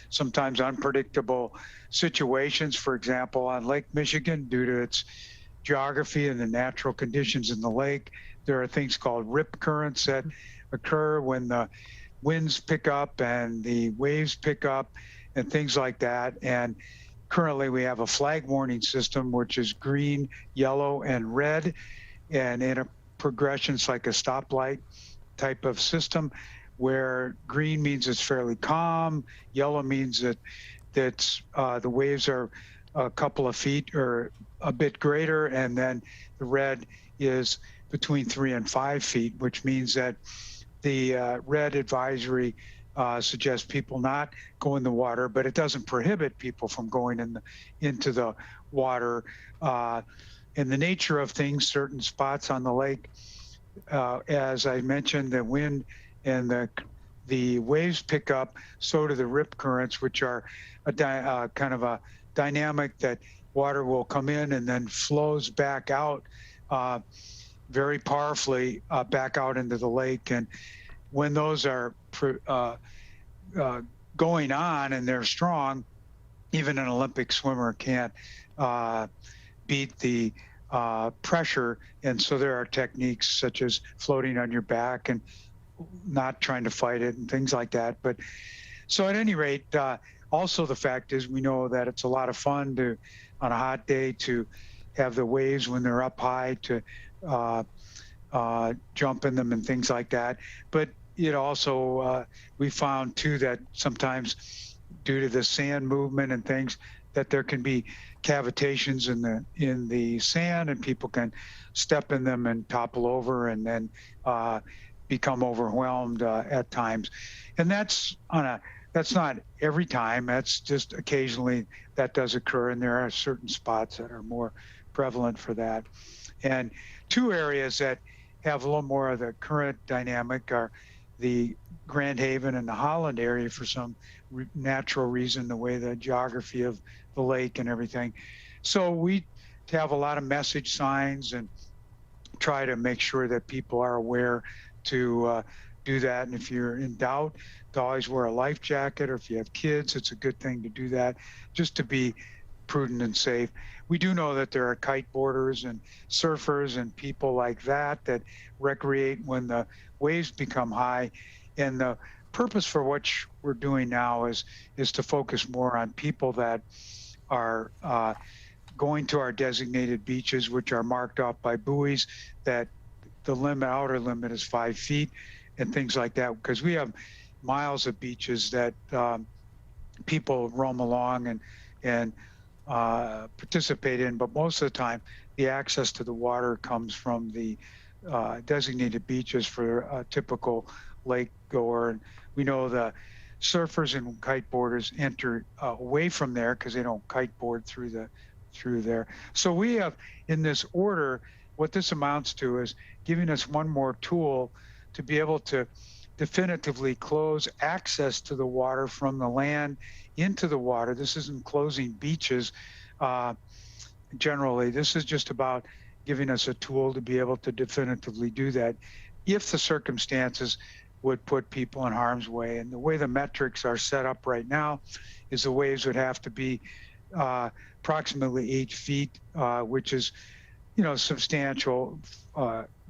sometimes unpredictable situations. For example, on Lake Michigan, due to its geography and the natural conditions in the lake, there are things called rip currents that occur when the winds pick up and the waves pick up and things like that. And currently we have a flag warning system, which is green, yellow, and red, and in a progressions like a stoplight type of system, where green means it's fairly calm, yellow means that the waves are a couple of feet or a bit greater, and then the red is between 3 and 5 feet, which means that the red advisory suggests people not go in the water, but it doesn't prohibit people from going into the water. In the nature of things, certain spots on the lake, as I mentioned, the wind and the waves pick up, so do the rip currents, which are kind of a dynamic that water will come in and then flows back out very powerfully back out into the lake. And when those are going on and they're strong, even an Olympic swimmer can't beat the pressure. And so there are techniques such as floating on your back and not trying to fight it and things like that. But so at any rate, also the fact is we know that it's a lot of fun to, on a hot day, to have the waves when they're up high to jump in them and things like that. But it also, we found too that sometimes due to the sand movement and things, that there can be cavitations in the sand, and people can step in them and topple over and then become overwhelmed at times. And that's not every time. That's just occasionally that does occur, and there are certain spots that are more prevalent for that. And two areas that have a little more of the current dynamic are the Grand Haven and the Holland area for some natural reason, the way the geography of the lake and everything. So we have a lot of message signs and try to make sure that people are aware to do that. And if you're in doubt, to always wear a life jacket, or if you have kids, it's a good thing to do that, just to be prudent and safe. We do know that there are kiteboarders and surfers and people like that that recreate when the waves become high. And the purpose for what we're doing now is to focus more on people that are going to our designated beaches, which are marked off by buoys, that the outer limit is 5 feet and things like that, because we have miles of beaches that people roam along and participate in, but most of the time the access to the water comes from the designated beaches for a typical lake goer. And we know the surfers and kiteboarders enter away from there because they don't kiteboard through there. So we have, in this order, what this amounts to is giving us one more tool to be able to definitively close access to the water from the land into the water. This isn't closing beaches generally. This is just about giving us a tool to be able to definitively do that if the circumstances would put people in harm's way. And the way the metrics are set up right now is the waves would have to be approximately 8 feet, which is, substantial,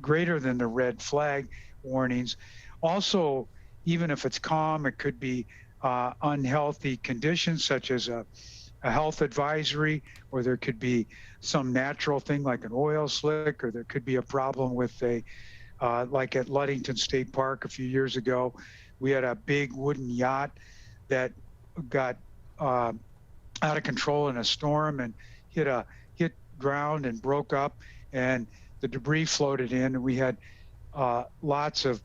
greater than the red flag warnings. Also, even if it's calm, it could be unhealthy conditions such as a health advisory, or there could be some natural thing like an oil slick, or there could be a problem with like at Ludington State Park a few years ago, we had a big wooden yacht that got out of control in a storm and hit ground and broke up, and the debris floated in, and we had lots of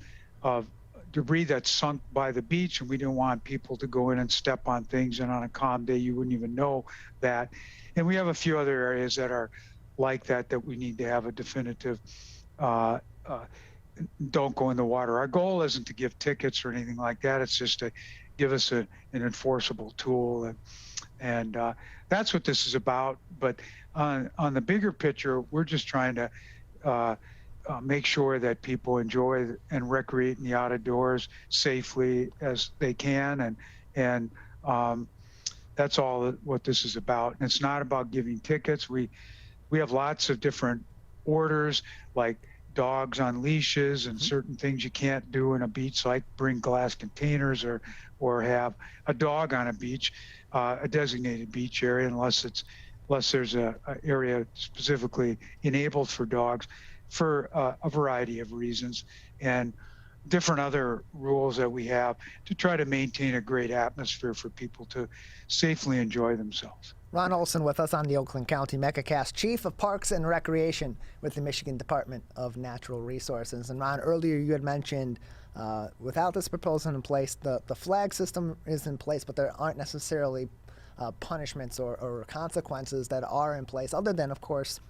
debris that sunk by the beach, and we didn't want people to go in and step on things, and on a calm day you wouldn't even know that. And we have a few other areas that are like that we need to have a definitive don't go in the water. Our goal isn't to give tickets or anything like that. It's just to give us an enforceable tool, and that's what this is about. But on the bigger picture, we're just trying to make sure that people enjoy and recreate in the outdoors safely as they can, and that's all what this is about. And it's not about giving tickets. We have lots of different orders, like dogs on leashes and certain things you can't do in a beach, like bring glass containers or have a dog on a beach, a designated beach area, unless there's a area specifically enabled for dogs, for a variety of reasons, and different other rules that we have to try to maintain a great atmosphere for people to safely enjoy themselves. Ron Olson with us on the Oakland County Megacast, Chief of Parks and Recreation with the Michigan Department of Natural Resources. And Ron, earlier you had mentioned without this proposal in place, the flag system is in place, but there aren't necessarily punishments or consequences that are in place, other than, of course,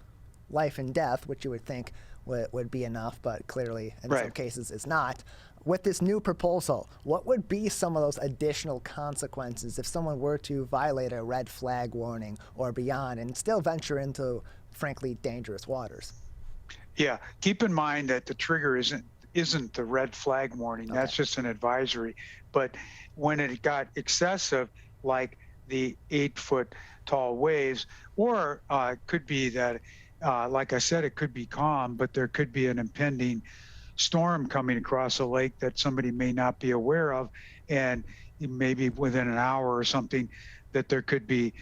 life and death, which you would think would be enough, but clearly in some cases is not. With this new proposal, what would be some of those additional consequences if someone were to violate a red flag warning or beyond and still venture into, frankly, dangerous waters? Yeah, keep in mind that the trigger isn't the red flag warning. Okay. That's just an advisory. But when it got excessive, like the 8-foot tall waves, or it could be that, like I said, it could be calm, but there could be an impending storm coming across a lake that somebody may not be aware of, and maybe within an hour or something that there could be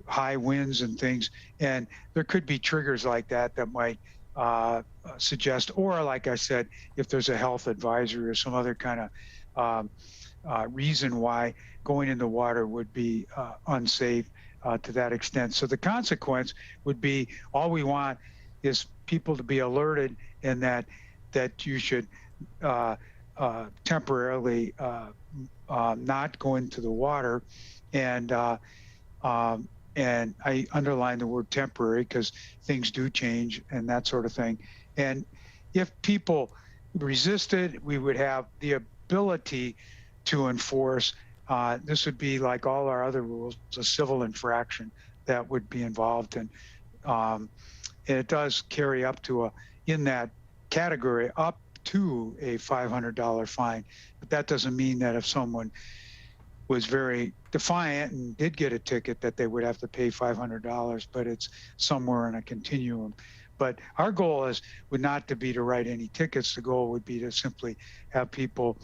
high winds and things, and there could be triggers like that might suggest, or like I said, if there's a health advisory or some other kind of reason why going in the water would be unsafe to that extent. So the consequence would be, all we want is people to be alerted, and that you should temporarily not go into the water, and I underline the word temporary because things do change and that sort of thing. And if people resisted, we would have the ability to enforce. This would be like all our other rules, a civil infraction that would be involved, and it does carry up to in that category up to a $500 fine. But that doesn't mean that if someone was very defiant and did get a ticket that they would have to pay $500, but it's somewhere in a continuum. But our goal would not to be to write any tickets. The goal would be to simply have people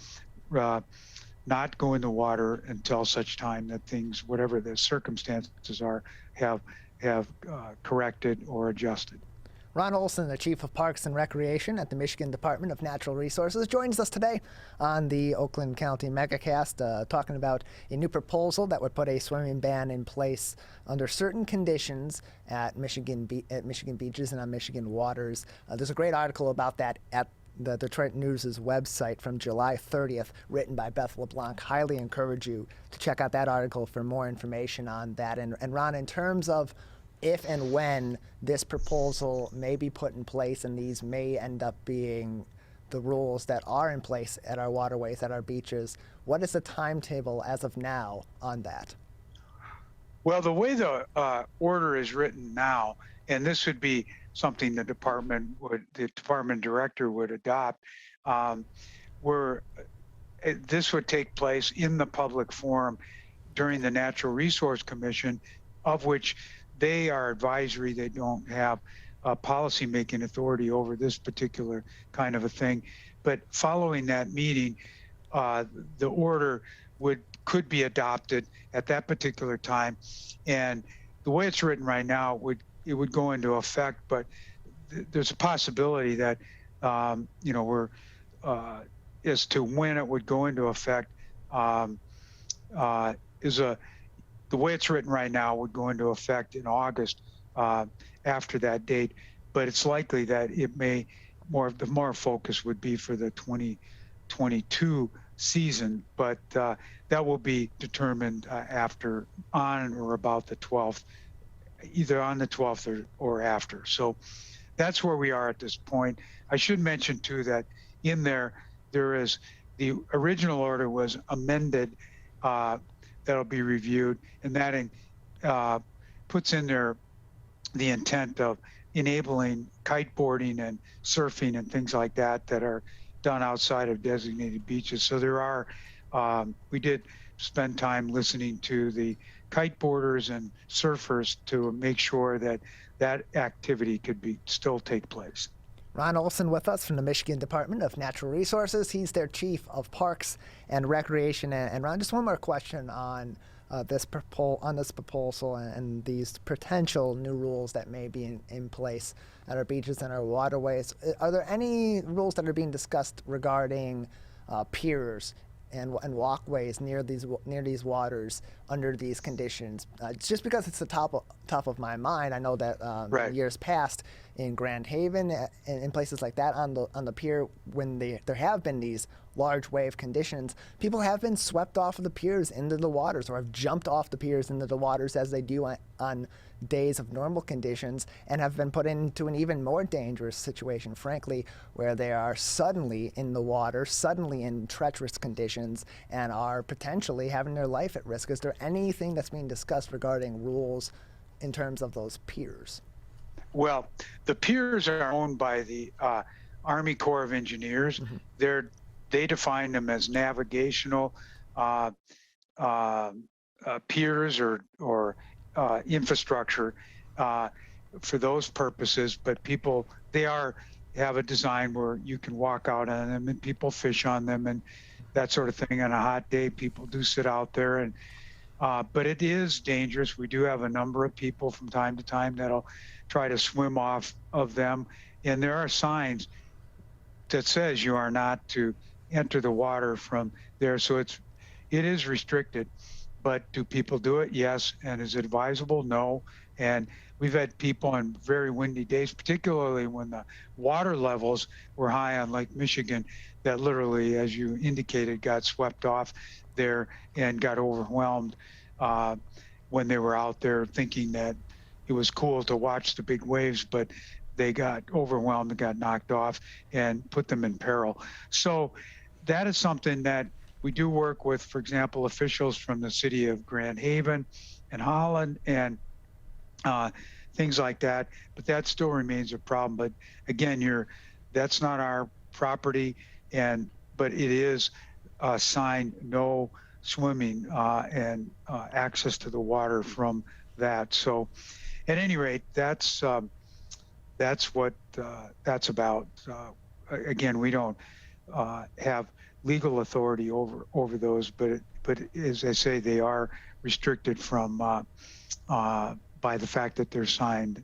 not go in the water until such time that things, whatever the circumstances are, have corrected or adjusted. Ron Olson, the Chief of Parks and Recreation at the Michigan Department of Natural Resources, joins us today on the Oakland County Megacast, talking about a new proposal that would put a swimming ban in place under certain conditions at Michigan beaches and on Michigan waters. There's a great article about that at the Detroit News' website from July 30th, written by Beth LeBlanc. Highly encourage you to check out that article for more information on that. And Ron, in terms of if and when this proposal may be put in place, and these may end up being the rules that are in place at our waterways, at our beaches, what is the timetable as of now on that? Well, the way the order is written now, and this would be something the department director would adopt, this would take place in the public forum during the Natural Resource Commission, of which they are advisory. They don't have policy-making authority over this particular kind of a thing. But following that meeting, the order could be adopted at that particular time. And the way it's written right now, it would go into effect. But there's a possibility that, as to when it would go into effect, the way it's written right now would go into effect in August after that date, but it's likely that the more focus would be for the 2022 season, but that will be determined on or about the 12th, either on the 12th or after. So that's where we are at this point. I should mention too that in there is the original order was amended. That'll be reviewed, and that puts in there the intent of enabling kiteboarding and surfing and things like that are done outside of designated beaches. So there are, we did spend time listening to the kiteboarders and surfers to make sure that that activity could still take place. Ron Olson with us from the Michigan Department of Natural Resources. He's their Chief of Parks and Recreation. And Ron, just one more question on this proposal and these potential new rules that may be in place at our beaches and our waterways. Are there any rules that are being discussed regarding piers and walkways near these waters under these conditions? Just because it's the top of my mind, I know that in years past in Grand Haven and in places like that on the pier, when there have been these large wave conditions, people have been swept off of the piers into the waters, or have jumped off the piers into the waters as they do on days of normal conditions, and have been put into an even more dangerous situation, frankly, where they are suddenly in the water, suddenly in treacherous conditions, and are potentially having their life at risk. Is there anything that's being discussed regarding rules in terms of those piers? Well, the piers are owned by the Army Corps of Engineers. Mm-hmm. They define them as navigational piers or infrastructure for those purposes. But they have a design where you can walk out on them and people fish on them and that sort of thing. On a hot day, people do sit out there, and but it is dangerous. We do have a number of people from time to time that'll try to swim off of them, and there are signs that says you are not to enter the water from there. So it is restricted. But do people do it? Yes. And is it advisable? No. And we've had people on very windy days, particularly when the water levels were high on Lake Michigan, that literally, as you indicated, got swept off there and got overwhelmed when they were out there thinking that it was cool to watch the big waves, but they got overwhelmed and got knocked off and put them in peril. So that is something that we do work with, for example, officials from the city of Grand Haven and Holland and things like that, but that still remains a problem. But again, that's not our property, but it is signed no swimming and access to the water from that. So at any rate, that's what that's about. Again, we don't have legal authority over those, but as I say, they are restricted from by the fact that they're signed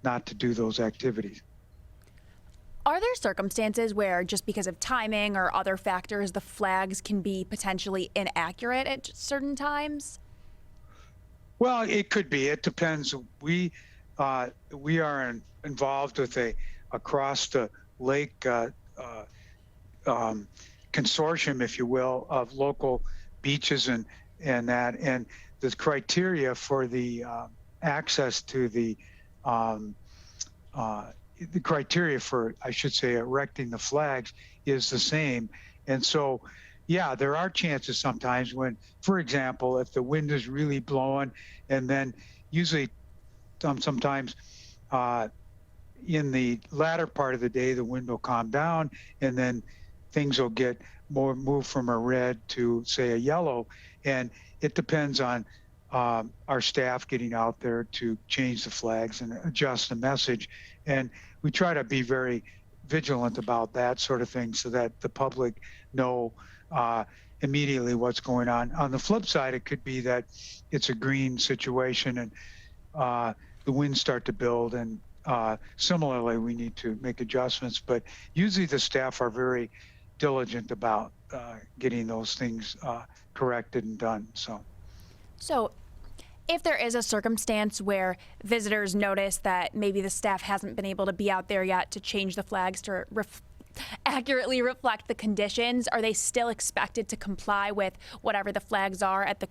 not to do those activities. Are there circumstances where just because of timing or other factors, the flags can be potentially inaccurate at certain times? Well, it could be. It depends. We are involved with a across the lake consortium, if you will, of local beaches and that, and the criteria for the access to the criteria for, I should say, erecting the flags is the same. And so, yeah, there are chances sometimes when, for example, if the wind is really blowing, and then usually sometimes in the latter part of the day, the wind will calm down, and then things will get more moved from a red to, say, a yellow. And it depends on our staff getting out there to change the flags and adjust the message. And we try to be very vigilant about that sort of thing so that the public know immediately what's going on. On the flip side, it could be that it's a green situation and the winds start to build, and similarly, we need to make adjustments. But usually the staff are very diligent about getting those things corrected and done. So if there is a circumstance where visitors notice that maybe the staff hasn't been able to be out there yet to change the flags to accurately reflect the conditions, are they still expected to comply with whatever the flags are at the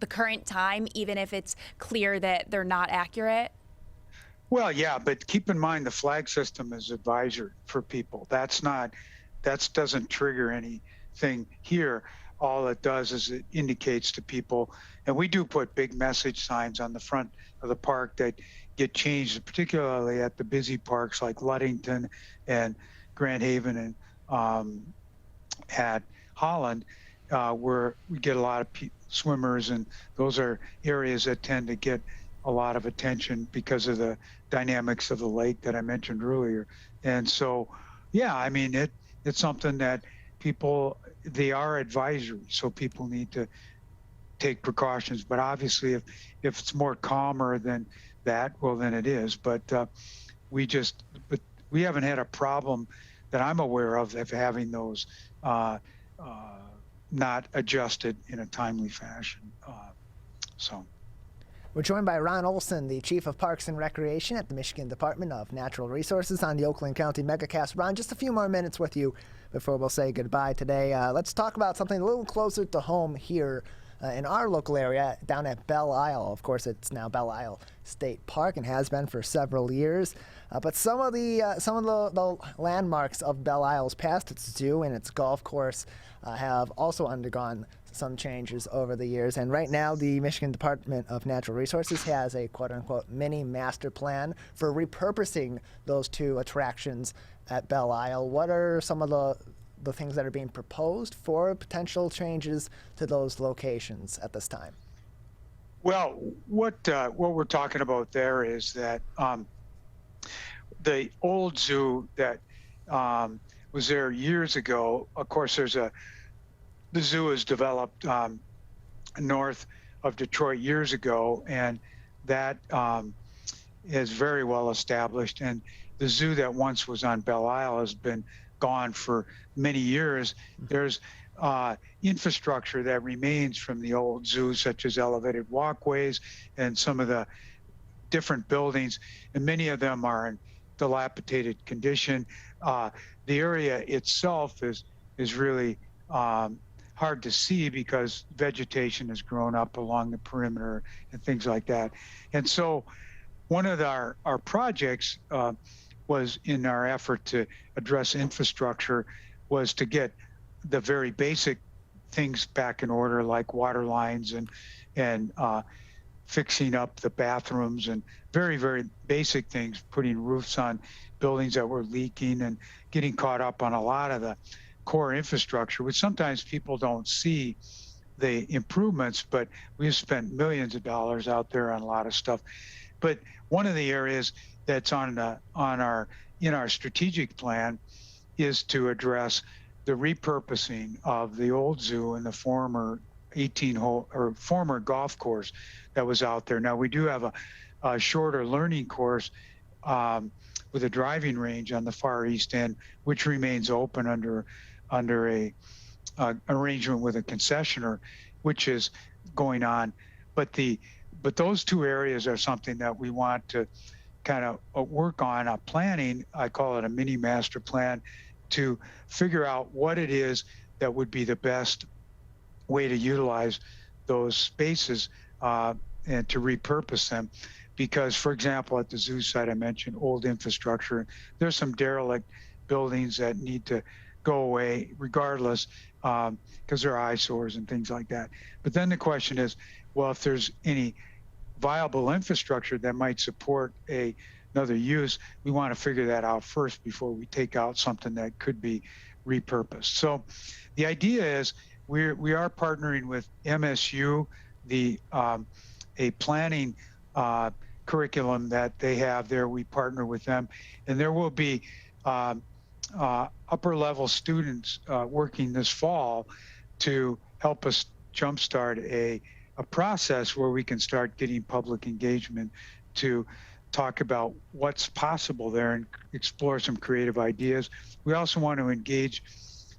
current time, even if it's clear that they're not accurate? Well, yeah, but keep in mind the flag system is advisory for people. That doesn't trigger anything here. All it does is it indicates to people, and we do put big message signs on the front of the park that get changed, particularly at the busy parks like Ludington and Grand Haven and at Holland, where we get a lot of swimmers, and those are areas that tend to get a lot of attention because of the dynamics of the lake that I mentioned earlier. And so, yeah, I mean, it's something that they are advisory, so people need to take precautions. But obviously, if it's more calmer than that, well, then it is. But we haven't had a problem that I'm aware of having those not adjusted in a timely fashion. We're joined by Ron Olson, the Chief of Parks and Recreation at the Michigan Department of Natural Resources on the Oakland County Megacast. Ron, just a few more minutes with you before we'll say goodbye today. Let's talk about something a little closer to home here in our local area down at Belle Isle. Of course, it's now Belle Isle State Park and has been for several years. But some of the landmarks of Belle Isle's past, its zoo and its golf course, have also undergone some changes over the years. And right now, the Michigan Department of Natural Resources has a quote-unquote mini master plan for repurposing those two attractions at Belle Isle. What are some of the things that are being proposed for potential changes to those locations at this time? Well, what we're talking about there is that the old zoo that was there years ago, of course, the zoo was developed north of Detroit years ago, and that is very well established. And the zoo that once was on Belle Isle has been gone for many years. There's infrastructure that remains from the old zoo, such as elevated walkways and some of the different buildings, and many of them are in dilapidated condition. The area itself is really hard to see because vegetation has grown up along the perimeter and things like that. And so one of our projects was, in our effort to address infrastructure, was to get the very basic things back in order, like water lines and fixing up the bathrooms and very, very basic things, putting roofs on buildings that were leaking and getting caught up on a lot of the core infrastructure, which sometimes people don't see the improvements, but we've spent millions of dollars out there on a lot of stuff. But one of the areas that's in our strategic plan is to address the repurposing of the old zoo and the former 18-hole or former golf course that was out there. Now we do have a shorter learning course with a driving range on the far east end, which remains open under a arrangement with a concessioner, which is going on. But those two areas are something that we want to kind of work on planning. I call it a mini master plan, to figure out what it is that would be the best way to utilize those spaces and to repurpose them. Because, for example, at the zoo site, I mentioned old infrastructure. There's some derelict buildings that need to go away regardless, because they're eyesores and things like that. But then the question is, well, if there's any viable infrastructure that might support another use, we want to figure that out first before we take out something that could be repurposed. So the idea is we are partnering with MSU, a planning curriculum that they have there. We partner with them, and there will be upper level students working this fall to help us jumpstart a process where we can start getting public engagement to talk about what's possible there and explore some creative ideas. We also want to engage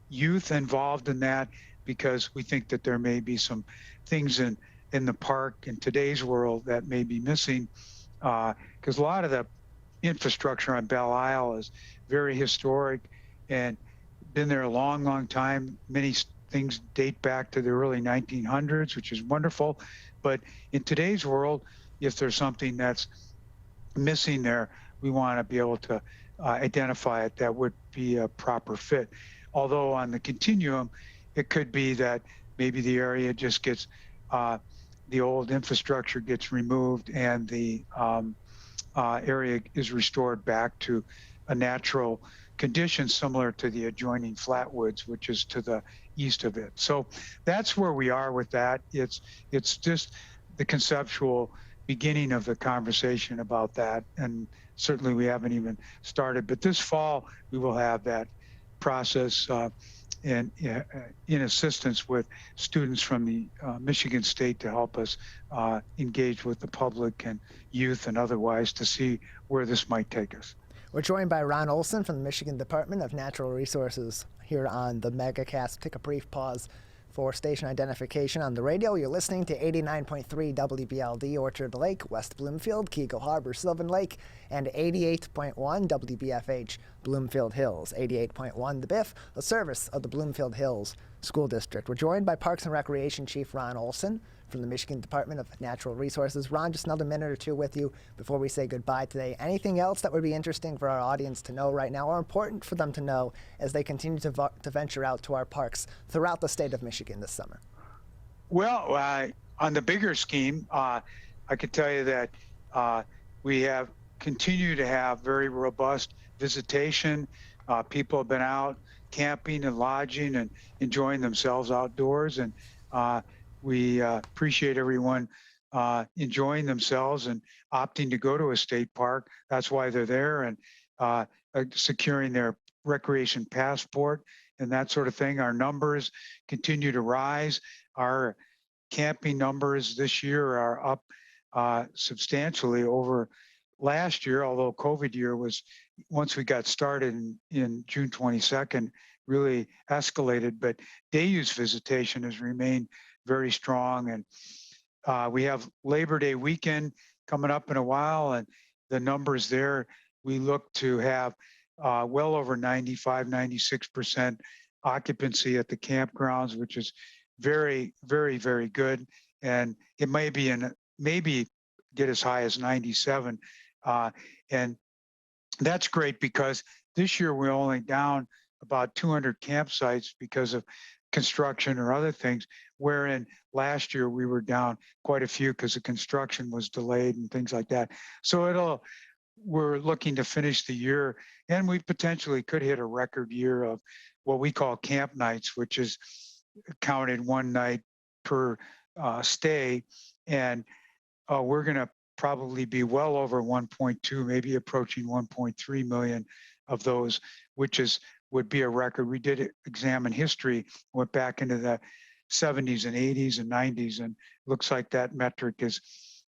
youth involved in that, because we think that there may be some things in the park in today's world that may be missing, because a lot of the infrastructure on Belle Isle is very historic and been there a long, long time. Many things date back to the early 1900s, which is wonderful. But in today's world, if there's something that's missing there, we want to be able to identify it that would be a proper fit. Although on the continuum, it could be that maybe the area just gets, the old infrastructure gets removed and the area is restored back to a natural condition similar to the adjoining flatwoods, which is to the east of it. So that's where we are with that. It's just the conceptual beginning of the conversation about that, and certainly we haven't even started. But this fall we will have that process and in assistance with students from the Michigan State to help us engage with the public and youth and otherwise to see where this might take us. We're joined by Ron Olson from the Michigan Department of Natural Resources here on the Megacast. Take a brief pause for station identification on the radio. You're listening to 89.3 WBLD Orchard Lake, West Bloomfield, Keego Harbor, Sylvan Lake, and 88.1 WBFH Bloomfield Hills. 88.1 The Biff, a service of the Bloomfield Hills School District. We're joined by Parks and Recreation Chief Ron Olson from the Michigan Department of Natural Resources. Ron, just another minute or two with you before we say goodbye today. Anything else that would be interesting for our audience to know right now, or important for them to know as they continue to venture out to our parks throughout the state of Michigan this summer? Well, on the bigger scheme, I could tell you that we have continued to have very robust visitation. People have been out camping and lodging and enjoying themselves outdoors, and we appreciate everyone enjoying themselves and opting to go to a state park. That's why they're there, and securing their recreation passport and that sort of thing. Our numbers continue to rise. Our camping numbers this year are up substantially over last year, although COVID year was, once we got started in June 22nd, really escalated. But day use visitation has remained very strong, and we have Labor Day weekend coming up in a while, and the numbers there, we look to have well over 95, 96% occupancy at the campgrounds, which is very, very, very good. And it may be maybe get as high as 97. And that's great, because this year we're only down about 200 campsites because of construction or other things, wherein last year we were down quite a few because the construction was delayed and things like that. So we're looking to finish the year, and we potentially could hit a record year of what we call camp nights, which is counted one night per stay, and we're going to probably be well over 1.2, maybe approaching 1.3 million of those, which would be a record. We did examine history, went back into the 70s and 80s and 90s, and looks like that metric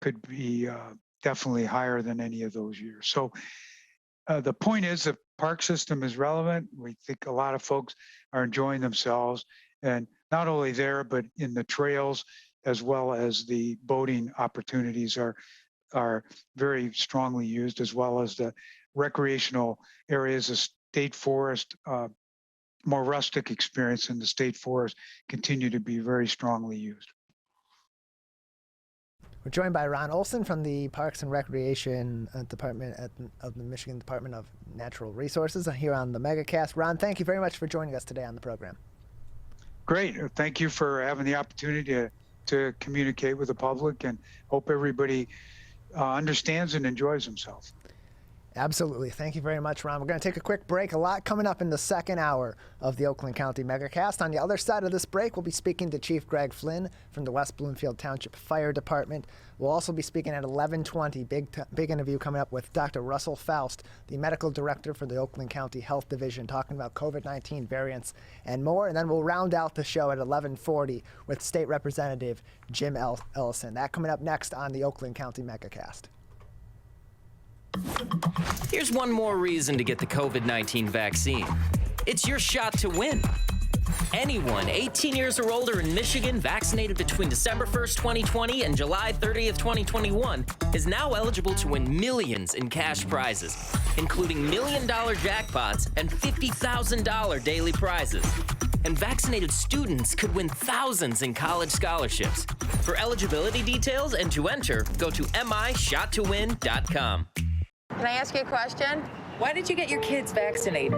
could be definitely higher than any of those years. So the point is the park system is relevant. We think a lot of folks are enjoying themselves, and not only there, but in the trails, as well as the boating opportunities are very strongly used, as well as the recreational areas, the state forest, more rustic experience in the state forest continue to be very strongly used. We're joined by Ron Olson from the Parks and Recreation Department of the Michigan Department of Natural Resources here on the Megacast. Ron, thank you very much for joining us today on the program. Great. Thank you for having the opportunity to communicate with the public, and hope everybody understands and enjoys themselves. Absolutely. Thank you very much, Ron. We're going to take a quick break. A lot coming up in the second hour of the Oakland County Megacast. On the other side of this break, we'll be speaking to Chief Greg Flynn from the West Bloomfield Township Fire Department. We'll also be speaking at 11:20. Big interview coming up with Dr. Russell Faust, the Medical Director for the Oakland County Health Division, talking about COVID-19 variants and more. And then we'll round out the show at 11:40 with State Representative Jim Ellison. That coming up next on the Oakland County Megacast. Here's one more reason to get the COVID-19 vaccine. It's your shot to win. Anyone 18 years or older in Michigan vaccinated between December 1st, 2020 and July 30th, 2021 is now eligible to win millions in cash prizes, including $1 million jackpots and $50,000 daily prizes. And vaccinated students could win thousands in college scholarships. For eligibility details and to enter, go to mishottowin.com. Can I ask you a question? Why did you get your kids vaccinated?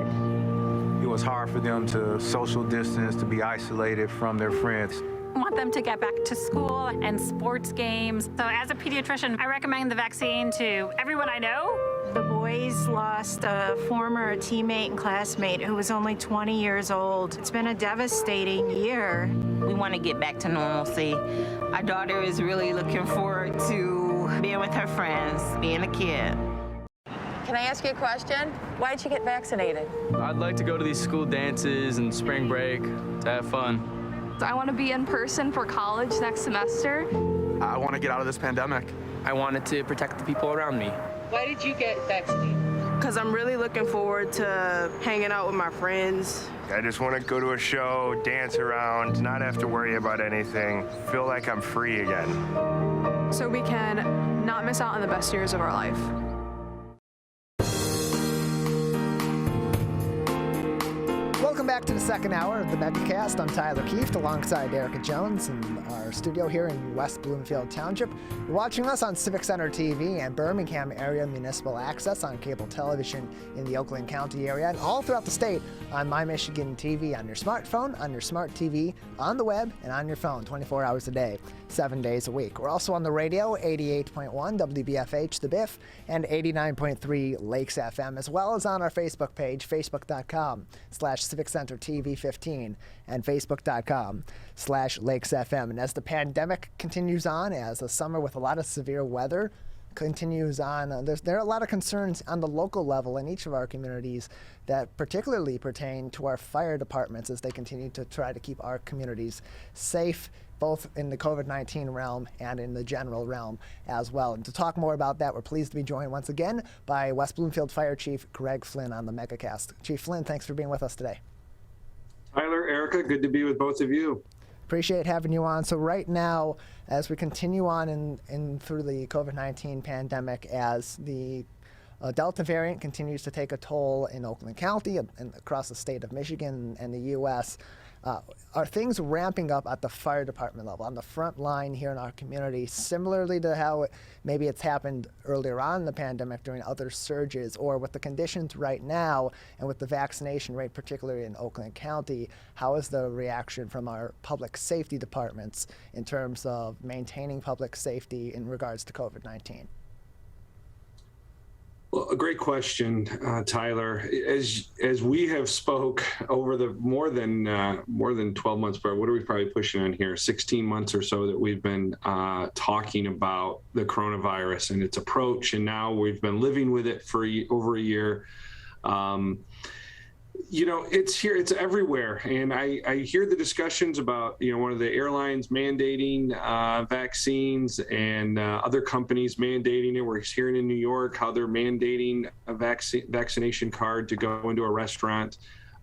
It was hard for them to social distance, to be isolated from their friends. I want them to get back to school and sports games. So as a pediatrician, I recommend the vaccine to everyone I know. The boys lost a former teammate and classmate who was only 20 years old. It's been a devastating year. We want to get back to normalcy. Our daughter is really looking forward to being with her friends, being a kid. Can I ask you a question? Why did you get vaccinated? I'd like to go to these school dances and spring break to have fun. I want to be in person for college next semester. I want to get out of this pandemic. I wanted to protect the people around me. Why did you get vaccinated? Because I'm really looking forward to hanging out with my friends. I just want to go to a show, dance around, not have to worry about anything, feel like I'm free again. So we can not miss out on the best years of our life. Welcome back to the second hour of the Megacast. I'm Tyler Kieft alongside Erica Jones in our studio here in West Bloomfield Township. You're watching us on Civic Center TV and Birmingham area municipal access on cable television in the Oakland County area and all throughout the state on My Michigan TV on your smartphone, on your smart TV, on the web, and on your phone 24 hours a day, 7 days a week. We're also on the radio, 88.1 WBFH The Biff and 89.3 Lakes FM, as well as on our Facebook page, facebook.com/Civic Center TV 15 and facebook.com/Lakes FM. And as the pandemic continues on, as a summer with a lot of severe weather continues on, there are a lot of concerns on the local level in each of our communities that particularly pertain to our fire departments as they continue to try to keep our communities safe, both in the COVID-19 realm and in the general realm as well. And to talk more about that, we're pleased to be joined once again by West Bloomfield Fire Chief Greg Flynn on the Megacast. Chief Flynn, thanks for being with us today. Tyler, Erica, good to be with both of you. Appreciate having you on. So right now, as we continue on in through the COVID-19 pandemic, as the Delta variant continues to take a toll in Oakland County and across the state of Michigan and the U.S., are things ramping up at the fire department level, on the front line here in our community, similarly to how maybe it's happened earlier on in the pandemic during other surges, or with the conditions right now and with the vaccination rate, particularly in Oakland County, how is the reaction from our public safety departments in terms of maintaining public safety in regards to COVID-19? Well, a great question, Tyler. As we have spoke over the more than 12 months, but what are we probably pushing on here? 16 months or so that we've been talking about the coronavirus and its approach, and now we've been living with it for over a year. It's here, it's everywhere. And I hear the discussions about, one of the airlines mandating vaccines and other companies mandating it. We're hearing in New York how they're mandating a vaccination card to go into a restaurant.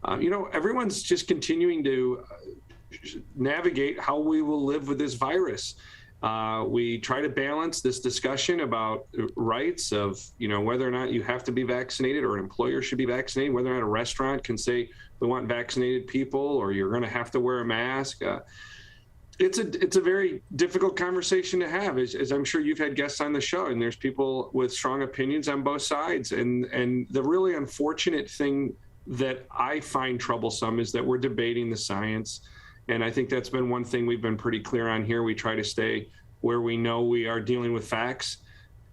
Everyone's just continuing to navigate how we will live with this virus. We try to balance this discussion about rights of, whether or not you have to be vaccinated or an employer should be vaccinated, whether or not a restaurant can say we want vaccinated people or you're going to have to wear a mask. It's a very difficult conversation to have, as I'm sure you've had guests on the show, and there's people with strong opinions on both sides. And the really unfortunate thing that I find troublesome is that we're debating the science. And I think that's been one thing we've been pretty clear on here. We try to stay where we know we are dealing with facts.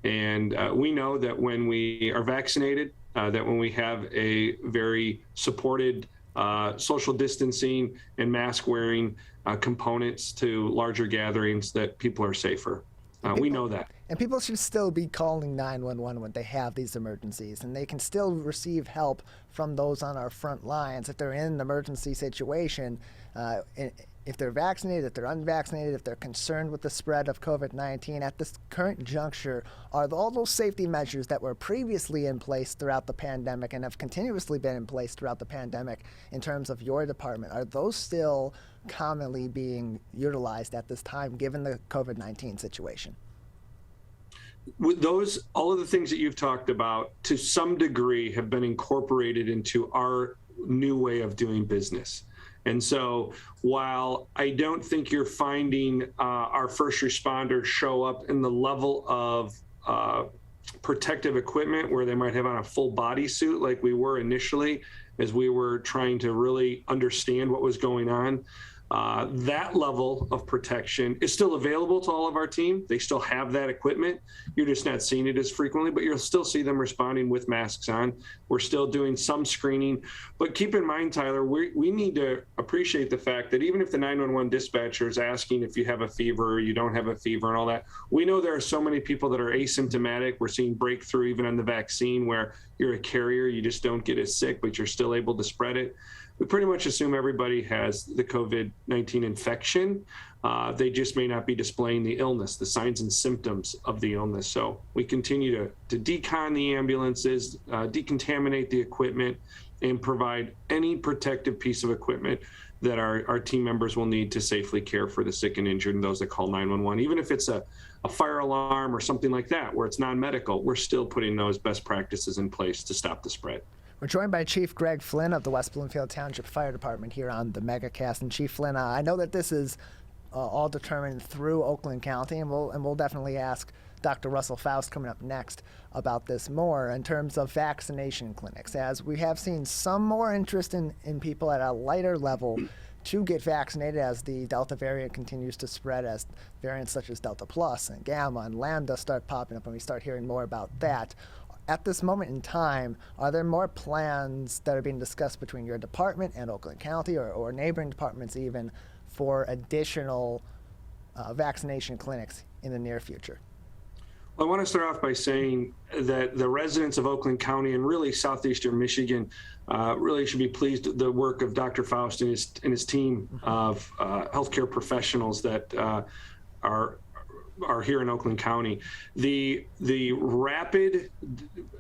And we know that when we are vaccinated, that when we have a very supported social distancing and mask wearing components to larger gatherings, that people are safer. We know that. And people should still be calling 911 when they have these emergencies, and they can still receive help from those on our front lines if they're in an emergency situation. If they're vaccinated, if they're unvaccinated, if they're concerned with the spread of COVID-19 at this current juncture, are all those safety measures that were previously in place throughout the pandemic and have continuously been in place throughout the pandemic in terms of your department, are those still commonly being utilized at this time given the COVID-19 situation? With those, all of the things that you've talked about to some degree have been incorporated into our new way of doing business. And so while I don't think you're finding our first responders show up in the level of protective equipment where they might have on a full bodysuit like we were initially as we were trying to really understand what was going on, that level of protection is still available to all of our team. They still have that equipment. You're just not seeing it as frequently, but you'll still see them responding with masks on. We're still doing some screening. But keep in mind, Tyler, we need to appreciate the fact that even if the 911 dispatcher is asking if you have a fever or you don't have a fever and all that, we know there are so many people that are asymptomatic. We're seeing breakthrough even on the vaccine where you're a carrier, you just don't get as sick, but you're still able to spread it. We pretty much assume everybody has the COVID-19 infection. They just may not be displaying the illness, the signs and symptoms of the illness. So we continue to decon the ambulances, decontaminate the equipment, and provide any protective piece of equipment that our team members will need to safely care for the sick and injured and those that call 911. Even if it's a fire alarm or something like that, where it's non-medical, we're still putting those best practices in place to stop the spread. We're joined by Chief Greg Flynn of the West Bloomfield Township Fire Department here on the Megacast. And Chief Flynn, I know that this is all determined through Oakland County, and we'll definitely ask Dr. Russell Faust coming up next about this more in terms of vaccination clinics, as we have seen some more interest in people at a lighter level to get vaccinated as the Delta variant continues to spread, as variants such as Delta Plus and Gamma and Lambda start popping up, and we start hearing more about that. At this moment in time, are there more plans that are being discussed between your department and Oakland County or neighboring departments even for additional vaccination clinics in the near future? Well, I want to start off by saying that the residents of Oakland County and really southeastern Michigan really should be pleased with the work of Dr. Faust and his team of healthcare professionals that are here in Oakland County. The rapid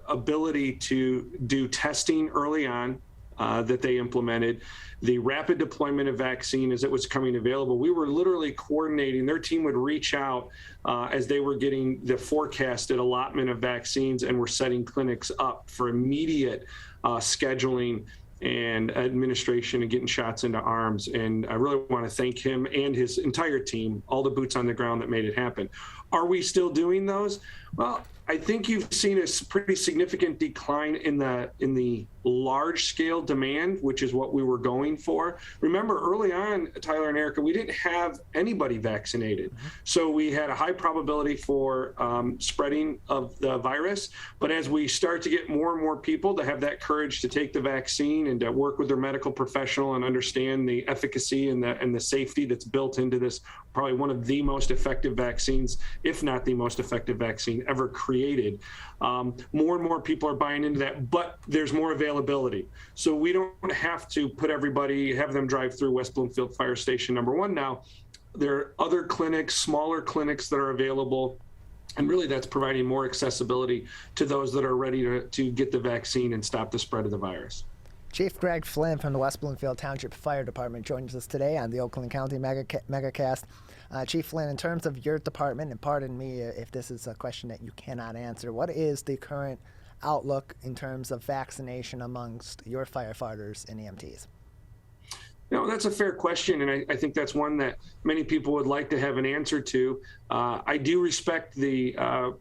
ability to do testing early on that they implemented, the rapid deployment of vaccine as it was coming available, we were literally coordinating. Their team would reach out as they were getting the forecasted allotment of vaccines and were setting clinics up for immediate scheduling and administration and getting shots into arms. And I really want to thank him and his entire team, all the boots on the ground that made it happen. Are we still doing those? Well, I think you've seen a pretty significant decline in the large scale demand, which is what we were going for. Remember, early on, Tyler and Erica, we didn't have anybody vaccinated. So we had a high probability for spreading of the virus. But as we start to get more and more people to have that courage to take the vaccine and to work with their medical professional and understand the efficacy and the safety that's built into this, probably one of the most effective vaccines, if not the most effective vaccine ever created. More and more people are buying into that, but there's more availability. So we don't have to have them drive through West Bloomfield Fire Station #1 now. There are other clinics, smaller clinics that are available. And really that's providing more accessibility to those that are ready to get the vaccine and stop the spread of the virus. Chief Greg Flynn from the West Bloomfield Township Fire Department joins us today on the Oakland County Megacast. Chief Flynn, in terms of your department, and pardon me if this is a question that you cannot answer, what is the current outlook in terms of vaccination amongst your firefighters and EMTs? No, that's a fair question, and I think that's one that many people would like to have an answer to. I do respect the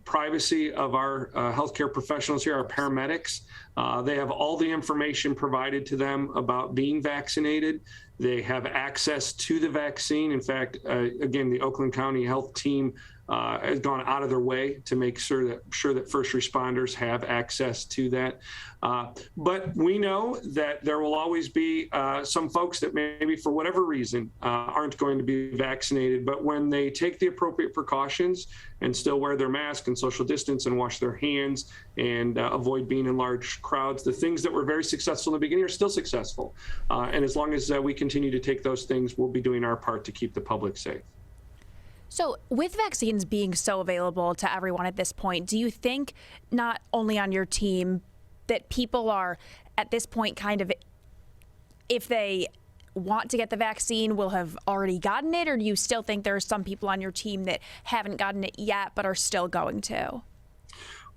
privacy of our healthcare professionals here, our paramedics. They have all the information provided to them about being vaccinated. They have access to the vaccine. In fact, again, the Oakland County Health Team has gone out of their way to make sure that first responders have access to that. But we know that there will always be some folks that maybe for whatever reason aren't going to be vaccinated, but when they take the appropriate precautions and still wear their mask and social distance and wash their hands and avoid being in large crowds, the things that were very successful in the beginning are still successful. And as long as we continue to take those things, we'll be doing our part to keep the public safe. So with vaccines being so available to everyone at this point, do you think not only on your team that people are at this point kind of, if they want to get the vaccine, will have already gotten it? Or do you still think there are some people on your team that haven't gotten it yet but are still going to?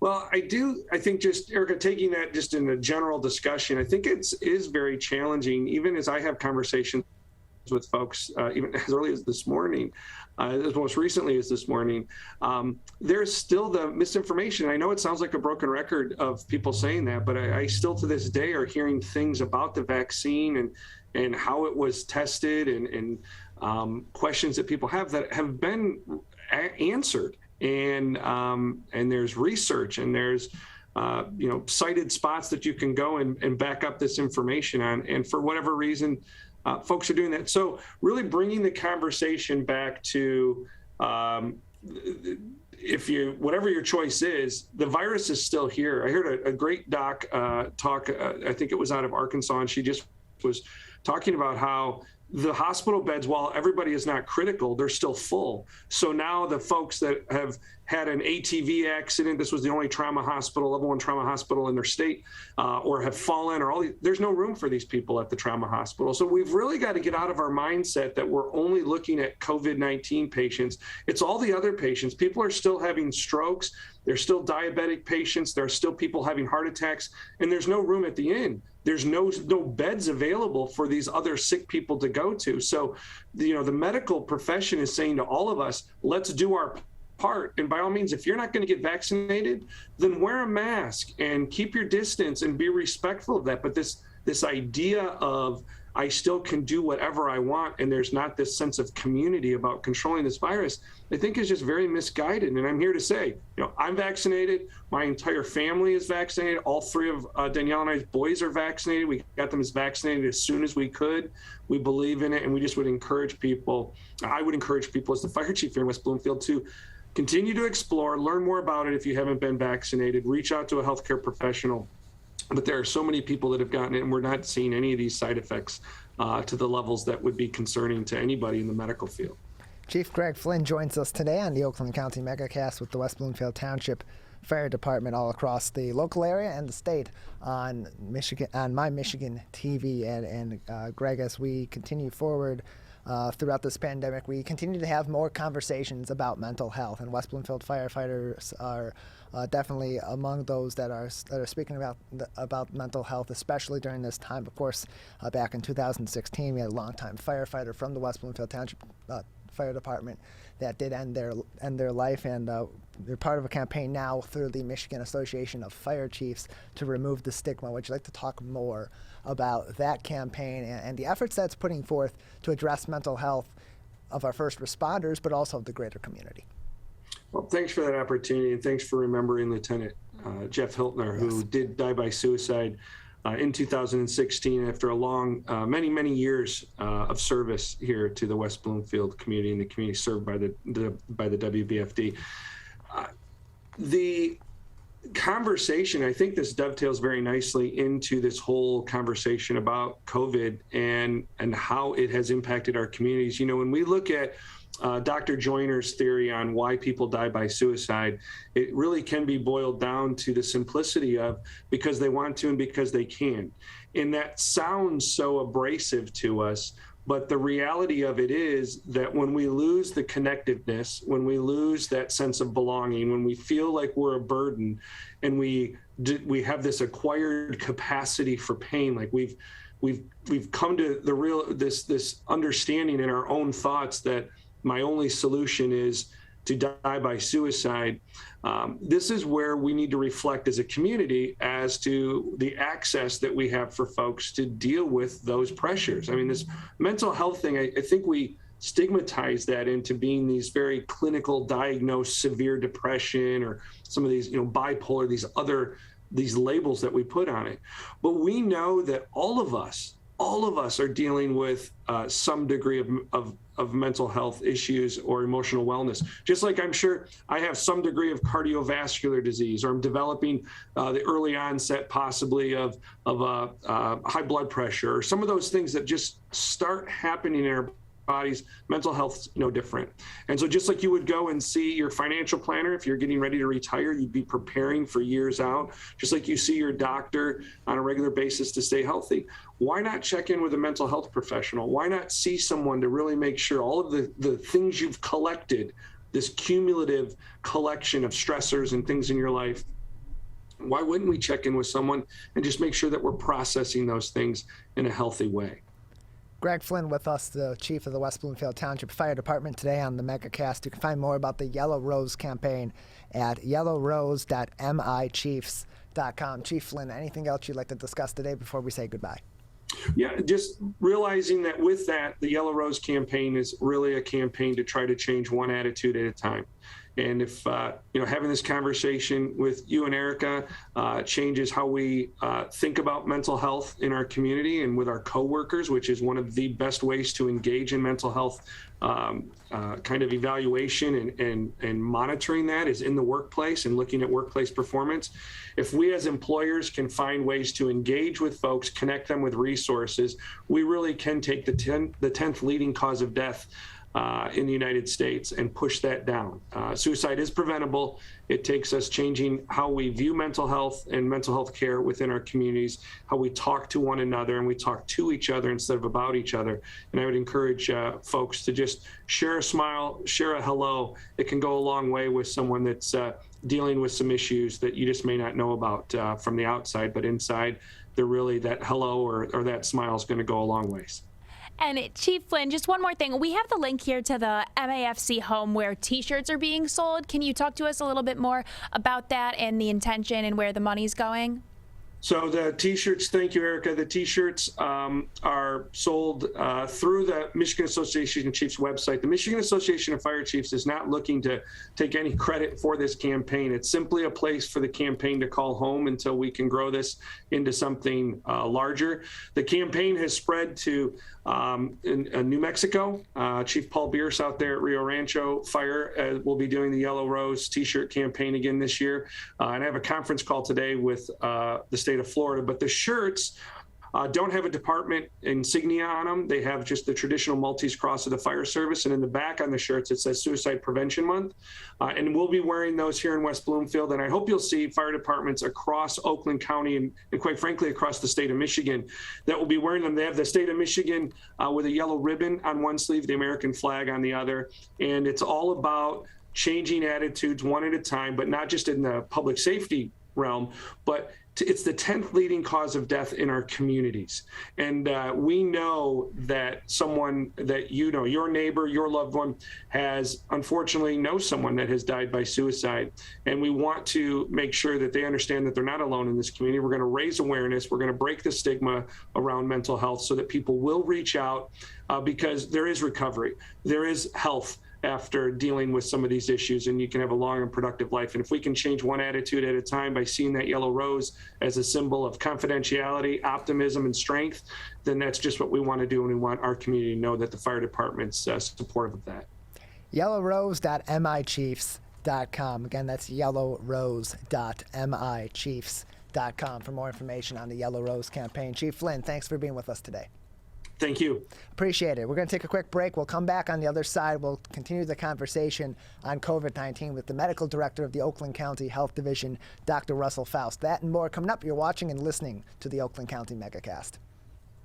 Well, I think just, Erica, taking that just in a general discussion, I think it is very challenging, even as I have conversations with folks, even as early as this morning, as most recently as this morning, there's still the misinformation. I know it sounds like a broken record of people saying that, but I still to this day are hearing things about the vaccine and how it was tested and questions that people have that have been answered. And there's research and there's cited spots that you can go and back up this information on. And for whatever reason, folks are doing that. So really bringing the conversation back to whatever your choice is, the virus is still here. I heard a great doc talk, I think it was out of Arkansas, and she just was talking about how the hospital beds, while everybody is not critical, they're still full. So now the folks that have had an ATV accident, this was the only trauma hospital, level 1 trauma hospital in their state, or have fallen, there's no room for these people at the trauma hospital. So we've really got to get out of our mindset that we're only looking at COVID-19 patients. It's all the other patients. People are still having strokes. There's still diabetic patients. There are still people having heart attacks, and there's no room at the inn. There's no beds available for these other sick people to go to. So, the medical profession is saying to all of us, let's do our part. And by all means, if you're not going to get vaccinated, then wear a mask and keep your distance and be respectful of that. But this idea of I still can do whatever I want and there's not this sense of community about controlling this virus, I think is just very misguided. And I'm here to say, I'm vaccinated. My entire family is vaccinated. All 3 of Danielle and I's boys are vaccinated. We got them as vaccinated as soon as we could. We believe in it, and we just would encourage people. I would encourage people as the fire chief here in West Bloomfield to continue to explore, learn more about it if you haven't been vaccinated, reach out to a healthcare professional. But there are so many people that have gotten it, and we're not seeing any of these side effects to the levels that would be concerning to anybody in the medical field. Chief Greg Flynn joins us today on the Oakland County Megacast with the West Bloomfield Township Fire Department all across the local area and the state on My Michigan TV. And Greg, as we continue forward, throughout this pandemic, we continue to have more conversations about mental health, and West Bloomfield firefighters are definitely among those that are speaking about mental health, especially during this time. Of course, back in 2016, we had a longtime firefighter from the West Bloomfield Township Fire Department that did end their life, and they're part of a campaign now through the Michigan Association of Fire Chiefs to remove the stigma. Would you like to talk more about that campaign and the efforts that's putting forth to address mental health of our first responders, but also of the greater community? Well, thanks for that opportunity, and thanks for remembering Lieutenant Jeff Hiltner, who did die by suicide in 2016 after a long, many years of service here to the West Bloomfield community and the community served by the WBFD. The conversation, I think this dovetails very nicely into this whole conversation about COVID and how it has impacted our communities. You know, when we look at Dr. Joyner's theory on why people die by suicide, it really can be boiled down to the simplicity of because they want to and because they can. And that sounds so abrasive to us, but the reality of it is that when we lose the connectiveness, when we lose that sense of belonging, when we feel like we're a burden, and we have this acquired capacity for pain, like we've come to the real this understanding in our own thoughts that my only solution is to die by suicide. This is where we need to reflect as a community as to the access that we have for folks to deal with those pressures. I mean, this mental health thing, I think we stigmatize that into being these very clinical diagnosed severe depression or some of these, bipolar, these labels that we put on it. But we know that all of us are dealing with some degree of mental health issues or emotional wellness. Just like I'm sure I have some degree of cardiovascular disease, or I'm developing the early onset possibly of high blood pressure, or some of those things that just start happening in our bodies. Mental health's no different. And so just like you would go and see your financial planner if you're getting ready to retire, you'd be preparing for years out, just like you see your doctor on a regular basis to stay healthy. Why not check in with a mental health professional? Why not see someone to really make sure all of the things you've collected, this cumulative collection of stressors and things in your life, why wouldn't we check in with someone and just make sure that we're processing those things in a healthy way? Greg Flynn with us, the chief of the West Bloomfield Township Fire Department, today on the Megacast. You can find more about the Yellow Rose campaign at yellowrose.michiefs.com. Chief Flynn, anything else you'd like to discuss today before we say goodbye? Yeah, just realizing that with that, the Yellow Rose campaign is really a campaign to try to change one attitude at a time. And if, having this conversation with you and Erica changes how we think about mental health in our community and with our coworkers, which is one of the best ways to engage in mental health kind of evaluation and monitoring that is in the workplace and looking at workplace performance. If we as employers can find ways to engage with folks, connect them with resources, we really can take the 10th leading cause of death in the United States and push that down. Suicide is preventable. It takes us changing how we view mental health and mental health care within our communities, how we talk to one another and we talk to each other instead of about each other. And I would encourage folks to just share a smile, share a hello. It can go a long way with someone that's dealing with some issues that you just may not know about from the outside, but inside, they're really that hello or that smile is going to go a long ways. And Chief Flynn, just one more thing. We have the link here to the MAFC home where T-shirts are being sold. Can you talk to us a little bit more about that and the intention and where the money's going? So the T-shirts, thank you, Erica. The T-shirts are sold through the Michigan Association of Chiefs website. The Michigan Association of Fire Chiefs is not looking to take any credit for this campaign. It's simply a place for the campaign to call home until we can grow this into something larger. The campaign has spread to in New Mexico. Chief Paul Bierce out there at Rio Rancho Fire will be doing the Yellow Rose T-shirt campaign again this year. And I have a conference call today with the state of Florida, but the shirts don't have a department insignia on them. They have just the traditional Maltese Cross of the Fire Service. And in the back on the shirts, it says Suicide Prevention Month. And we'll be wearing those here in West Bloomfield. And I hope you'll see fire departments across Oakland County and quite frankly, across the state of Michigan that will be wearing them. They have the state of Michigan with a yellow ribbon on one sleeve, the American flag on the other. And it's all about changing attitudes one at a time, but not just in the public safety realm, but it's the 10th leading cause of death in our communities. And we know that someone that you know, your neighbor, your loved one, has unfortunately knows someone that has died by suicide. And we want to make sure that they understand that they're not alone in this community. We're going to raise awareness. We're going to break the stigma around mental health so that people will reach out because there is recovery. There is health after dealing with some of these issues, and you can have a long and productive life. And if we can change one attitude at a time by seeing that yellow rose as a symbol of confidentiality, optimism, and strength, then that's just what we want to do, and we want our community to know that the fire department's supportive of that. yellowrose.michiefs.com. Again, that's yellowrose.michiefs.com for more information on the Yellow Rose campaign. Chief Flynn, thanks for being with us today. Thank you. Appreciate it. We're going to take a quick break. We'll come back on the other side. We'll continue the conversation on COVID-19 with the medical director of the Oakland County Health Division, Dr. Russell Faust. That and more coming up. You're watching and listening to the Oakland County Megacast.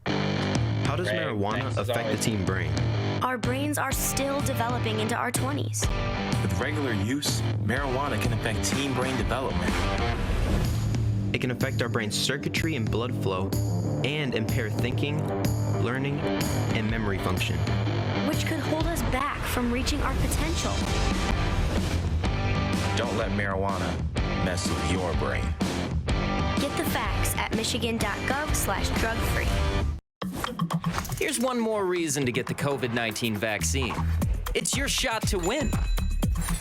How does marijuana affect the teen brain? Our brains are still developing into our 20s. With regular use, marijuana can affect teen brain development. It can affect our brain's circuitry and blood flow and impair thinking, learning, and memory function. Which could hold us back from reaching our potential. Don't let marijuana mess with your brain. Get the facts at michigan.gov/drug-free. Here's one more reason to get the COVID-19 vaccine. It's your shot to win.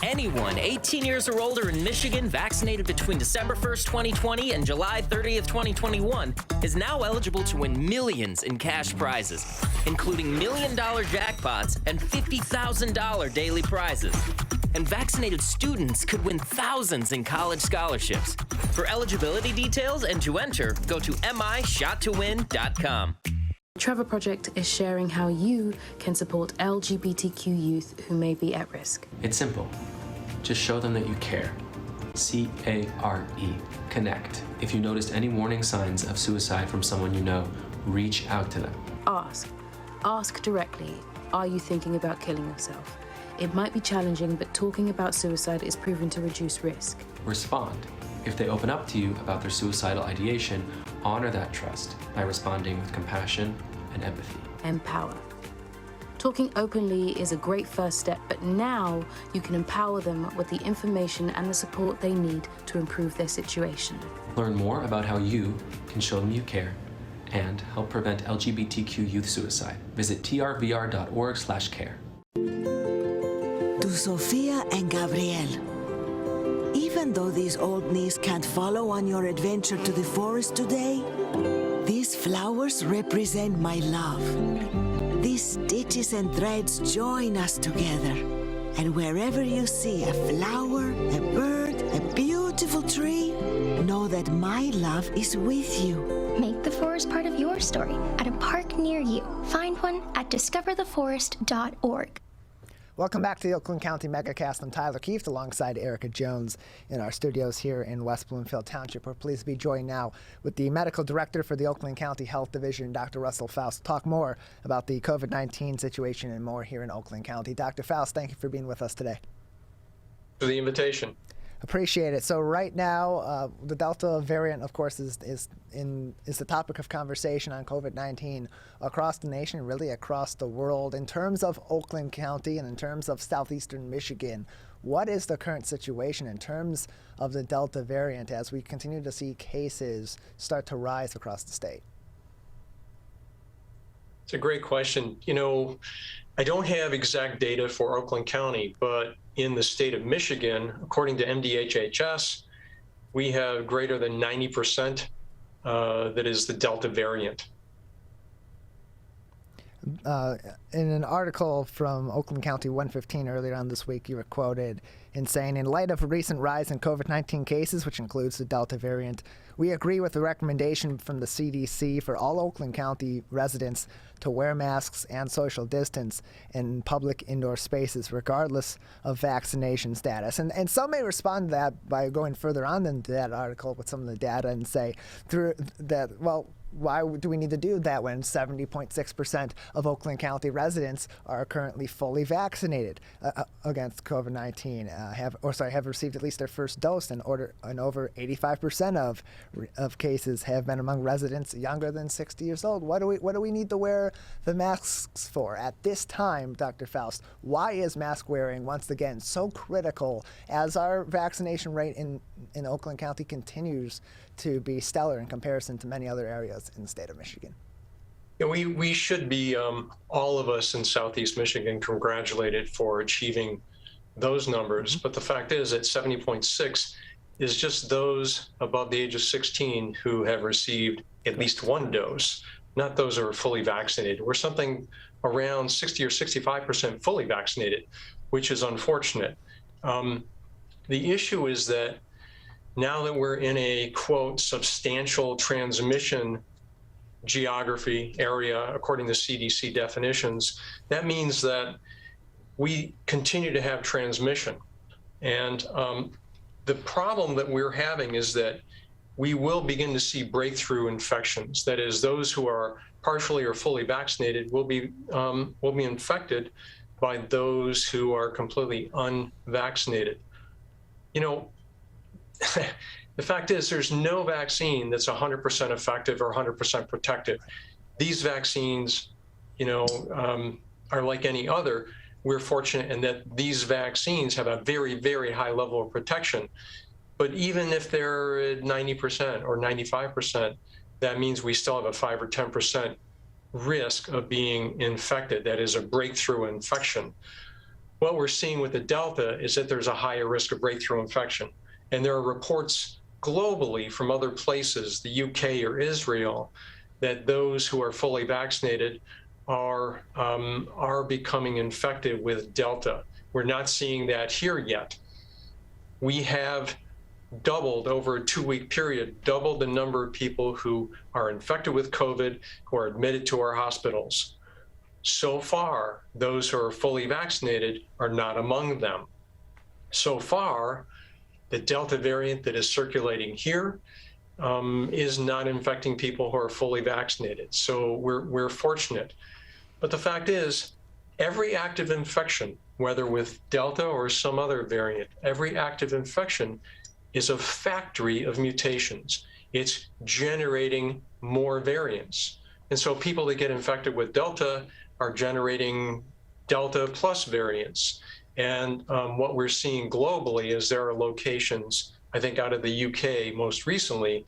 Anyone 18 years or older in Michigan vaccinated between December 1st, 2020 and July 30th, 2021 is now eligible to win millions in cash prizes, including $1 million jackpots and $50,000 daily prizes. And vaccinated students could win thousands in college scholarships. For eligibility details and to enter, go to mishottowin.com. The Trevor Project is sharing how you can support LGBTQ youth who may be at risk. It's simple. Just show them that you care. C-A-R-E. Connect. If you noticed any warning signs of suicide from someone you know, reach out to them. Ask. Ask directly, are you thinking about killing yourself? It might be challenging, but talking about suicide is proven to reduce risk. Respond. If they open up to you about their suicidal ideation, honor that trust by responding with compassion and empathy. Empower. Talking openly is a great first step, but now you can empower them with the information and the support they need to improve their situation. Learn more about how you can show them you care and help prevent LGBTQ youth suicide. Visit trvr.org/care. To Sofia and Gabriel. Even though these old knees can't follow on your adventure to the forest today, these flowers represent my love. These stitches and threads join us together. And wherever you see a flower, a bird, a beautiful tree, know that my love is with you. Make the forest part of your story at a park near you. Find one at discovertheforest.org. Welcome back to the Oakland County Megacast. I'm Tyler Keefe alongside Erica Jones in our studios here in West Bloomfield Township. We're pleased to be joined now with the medical director for the Oakland County Health Division, Dr. Russell Faust, to talk more about the COVID-19 situation and more here in Oakland County. Dr. Faust, thank you for being with us today. For the invitation. Appreciate it. So right now, the Delta variant, of course, is the topic of conversation on COVID-19 across the nation, really across the world. In terms of Oakland County and in terms of southeastern Michigan, what is the current situation in terms of the Delta variant as we continue to see cases start to rise across the state? It's a great question. You know, I don't have exact data for Oakland County, but in the state of Michigan, according to MDHHS, we have greater than 90% that is the Delta variant. In an article from Oakland County 115 earlier on this week, you were quoted, in saying, in light of a recent rise in COVID-19 cases, which includes the Delta variant, we agree with the recommendation from the CDC for all Oakland County residents to wear masks and social distance in public indoor spaces, regardless of vaccination status. And some may respond to that by going further on into that article with some of the data and say, why do we need to do that when 70.6% of Oakland County residents are currently fully vaccinated against COVID-19, have received at least their first dose, and over 85% of cases have been among residents younger than 60 years old. What do we need to wear the masks for at this time, Dr. Faust? Why is mask wearing once again so critical as our vaccination rate in Oakland County continues to be stellar in comparison to many other areas in the state of Michigan? Yeah, we should be, all of us in Southeast Michigan, congratulated for achieving those numbers. But the fact is that 70.6 is just those above the age of 16 who have received at least one dose, not those who are fully vaccinated. We're something around 60 or 65% fully vaccinated, which is unfortunate. The issue is that now that we're in a, quote, substantial transmission geography area, according to CDC definitions, that means that we continue to have transmission. And the problem that we're having is that we will begin to see breakthrough infections. That is, those who are partially or fully vaccinated will be infected by those who are completely unvaccinated. You know, the fact is there's no vaccine that's 100% effective or 100% protective. These vaccines, are like any other. We're fortunate in that these vaccines have a very, very high level of protection. But even if they're at 90% or 95%, that means we still have a 5 or 10% risk of being infected. That is a breakthrough infection. What we're seeing with the Delta is that there's a higher risk of breakthrough infection. And there are reports globally from other places, the UK or Israel, that those who are fully vaccinated are becoming infected with Delta. We're not seeing that here yet. We have doubled over a 2-week period, doubled the number of people who are infected with COVID, who are admitted to our hospitals. So far, those who are fully vaccinated are not among them. So far, the Delta variant that is circulating here is not infecting people who are fully vaccinated. So we're fortunate. But the fact is, every active infection, whether with Delta or some other variant, every active infection is a factory of mutations. It's generating more variants. And so people that get infected with Delta are generating Delta plus variants. And what we're seeing globally is there are locations, I think out of the UK most recently,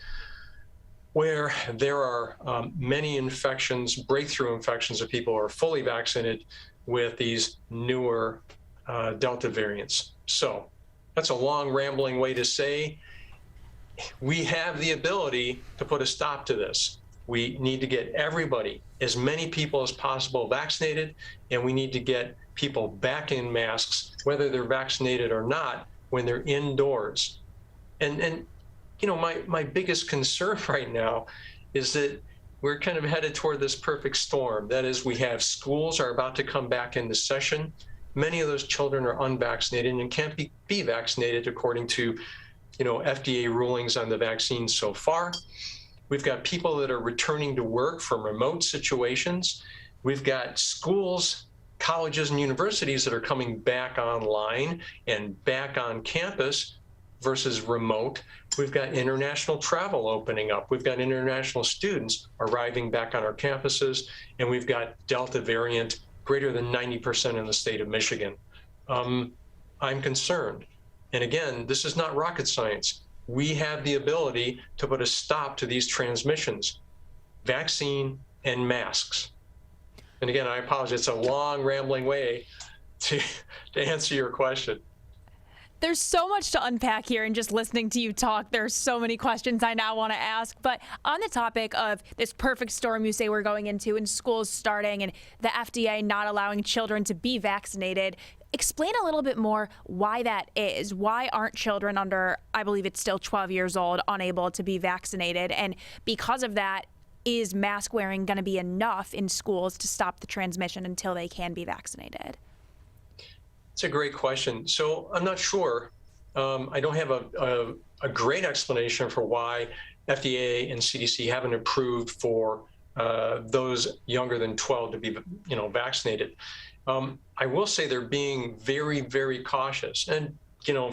where there are many infections, breakthrough infections of people who are fully vaccinated with these newer Delta variants. So that's a long, rambling way to say we have the ability to put a stop to this. We need to get everybody, as many people as possible, vaccinated, and we need to get people back in masks, whether they're vaccinated or not, when they're indoors. And my biggest concern right now is that we're kind of headed toward this perfect storm. That is, we have schools are about to come back into session. Many of those children are unvaccinated and can't be vaccinated according to, FDA rulings on the vaccine so far. We've got people that are returning to work from remote situations. We've got schools, colleges, and universities that are coming back online and back on campus versus remote. We've got international travel opening up. We've got international students arriving back on our campuses, and we've got Delta variant greater than 90% in the state of Michigan. I'm concerned. And again, this is not rocket science. We have the ability to put a stop to these transmissions, vaccine and masks. And again, I apologize, it's a long, rambling way to answer your question. There's so much to unpack here, and just listening to you talk, there's so many questions I now want to ask. But on the topic of this perfect storm you say we're going into, and schools starting, and the FDA not allowing children to be vaccinated, Explain a little bit more why that is. Why aren't children under, I believe it's still 12 years old, unable to be vaccinated? And because of that, is mask wearing going to be enough in schools to stop the transmission until they can be vaccinated? It's a great question. So I'm not sure. I don't have a great explanation for why FDA and CDC haven't approved for those younger than 12 to be, vaccinated. I will say they're being very, very cautious. And,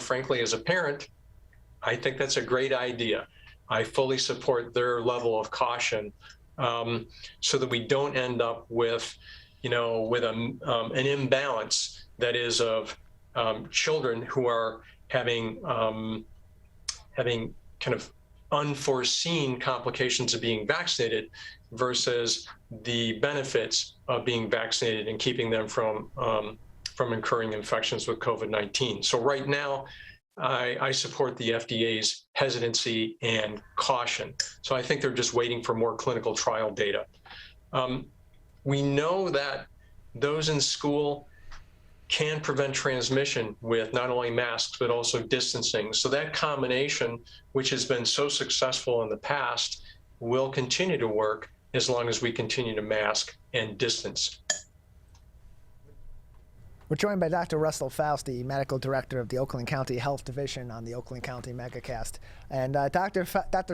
frankly, as a parent, I think that's a great idea. I fully support their level of caution so that we don't end up with, an imbalance that is of children who are having kind of unforeseen complications of being vaccinated versus the benefits of being vaccinated and keeping them from incurring infections with COVID-19. So right now, I support the FDA's hesitancy and caution. So I think they're just waiting for more clinical trial data. We know that those in school can prevent transmission with not only masks, but also distancing. So that combination, which has been so successful in the past, will continue to work as long as we continue to mask and distance. We're joined by Dr. Russell Faust, the Medical Director of the Oakland County Health Division on the Oakland County Megacast. And Dr.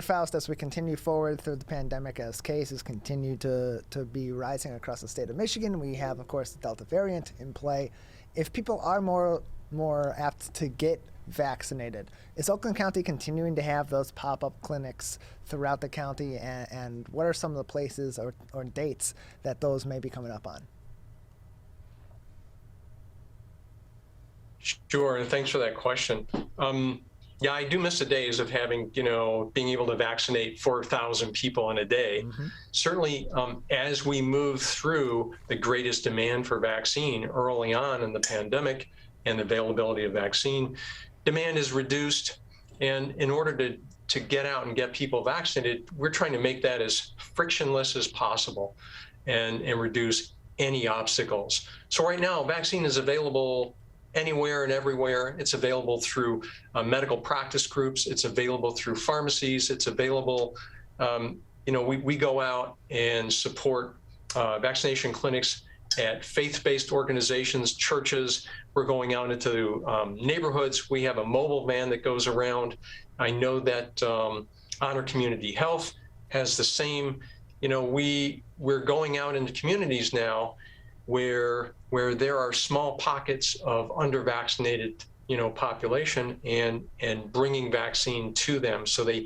Faust, as we continue forward through the pandemic, as cases continue to be rising across the state of Michigan, we have, of course, the Delta variant in play. If people are more apt to get vaccinated, is Oakland County continuing to have those pop-up clinics throughout the county? And what are some of the places or dates that those may be coming up on? Sure, and thanks for that question. Yeah, I do miss the days of having, being able to vaccinate 4,000 people in a day. Mm-hmm. Certainly, as we move through the greatest demand for vaccine early on in the pandemic and the availability of vaccine, demand is reduced. And in order to get out and get people vaccinated, we're trying to make that as frictionless as possible and reduce any obstacles. So right now, vaccine is available anywhere and everywhere. It's available through medical practice groups. It's available through pharmacies. It's available, we go out and support vaccination clinics at faith-based organizations, churches. We're going out into neighborhoods. We have a mobile van that goes around. I know that Honor Community Health has the same. We're going out into communities now where there are small pockets of under-vaccinated, population and bringing vaccine to them. So there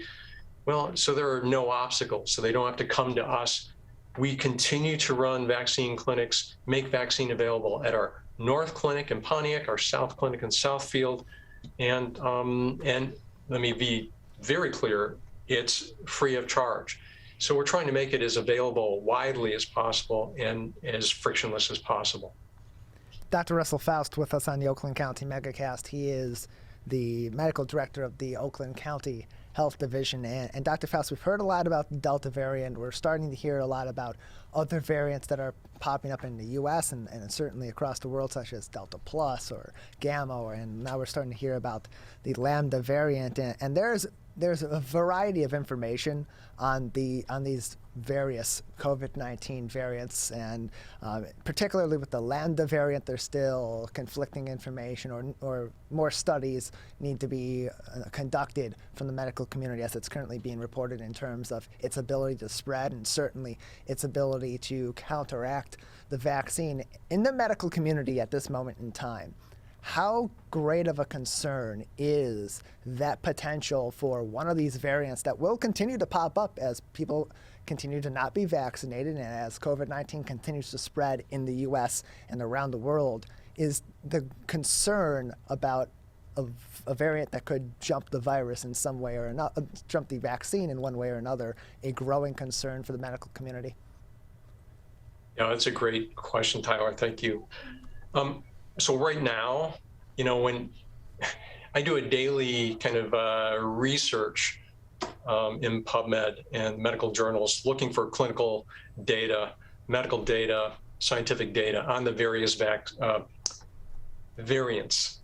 are no obstacles. So they don't have to come to us. We continue to run vaccine clinics, make vaccine available at our North Clinic in Pontiac, our South Clinic in Southfield, and let me be very clear, it's free of charge. So we're trying to make it as available widely as possible and as frictionless as possible. Dr. Russell Faust with us on the Oakland County Megacast. He is the medical director of the Oakland County Health Division. And Dr. Faust, we've heard a lot about the Delta variant. We're starting to hear a lot about other variants that are popping up in the U.S. and certainly across the world, such as Delta Plus or Gamma, and now we're starting to hear about the Lambda variant. And there's a variety of information on these various COVID-19 variants, and particularly with the Lambda variant, there's still conflicting information, or more studies need to be conducted from the medical community as it's currently being reported in terms of its ability to spread and certainly its ability to counteract the vaccine. In the medical community at this moment in time, how great of a concern is that potential for one of these variants that will continue to pop up as people continue to not be vaccinated and as COVID-19 continues to spread in the U.S. and around the world? Is the concern about a variant that could jump the virus in some way or another, jump the vaccine in one way or another, a growing concern for the medical community? Yeah, that's a great question, Tyler. Thank you. So right now, when I do a daily kind of research in PubMed and medical journals looking for clinical data, medical data, scientific data on the various variants.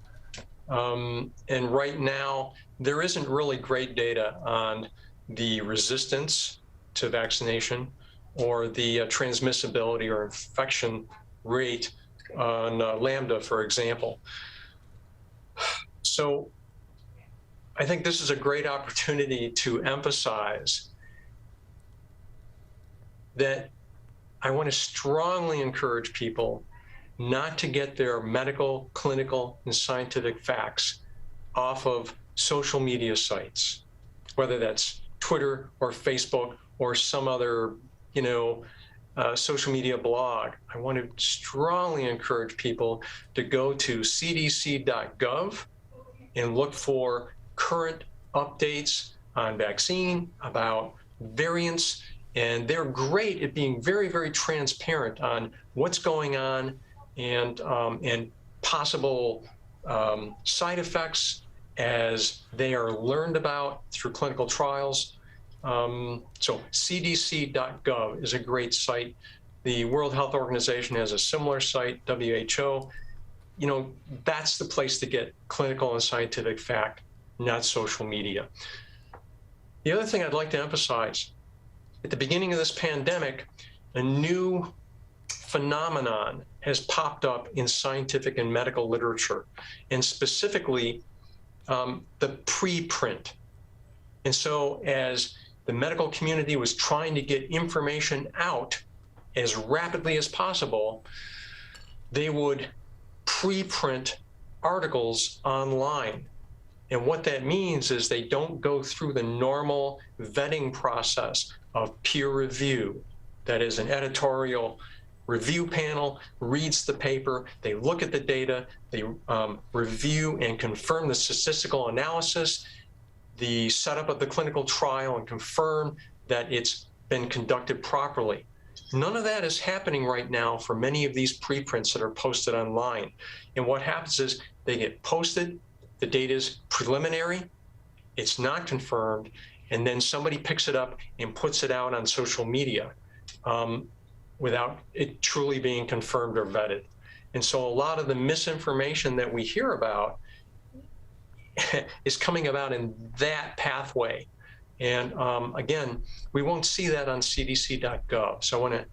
And right now, there isn't really great data on the resistance to vaccination or the transmissibility or infection rate on Lambda, for example. So I think this is a great opportunity to emphasize that I want to strongly encourage people not to get their medical, clinical, and scientific facts off of social media sites, whether that's Twitter or Facebook or some other, social media blog. I want to strongly encourage people to go to cdc.gov and look for current updates on vaccine, about variants, and they're great at being very, very transparent on what's going on and possible side effects as they are learned about through clinical trials. So cdc.gov is a great site. The World Health Organization has a similar site, WHO. That's the place to get clinical and scientific fact, not social media. The other thing I'd like to emphasize, at the beginning of this pandemic, a new phenomenon has popped up in scientific and medical literature, and specifically the preprint. And so as the medical community was trying to get information out as rapidly as possible, they would preprint articles online. And what that means is they don't go through the normal vetting process of peer review. That is, an editorial review panel reads the paper, they look at the data, they review and confirm the statistical analysis, the setup of the clinical trial, and confirm that it's been conducted properly. None of that is happening right now for many of these preprints that are posted online. And what happens is they get posted, the data is preliminary, it's not confirmed, and then somebody picks it up and puts it out on social media without it truly being confirmed or vetted. And so a lot of the misinformation that we hear about is coming about in that pathway. And again, we won't see that on cdc.gov. So I want to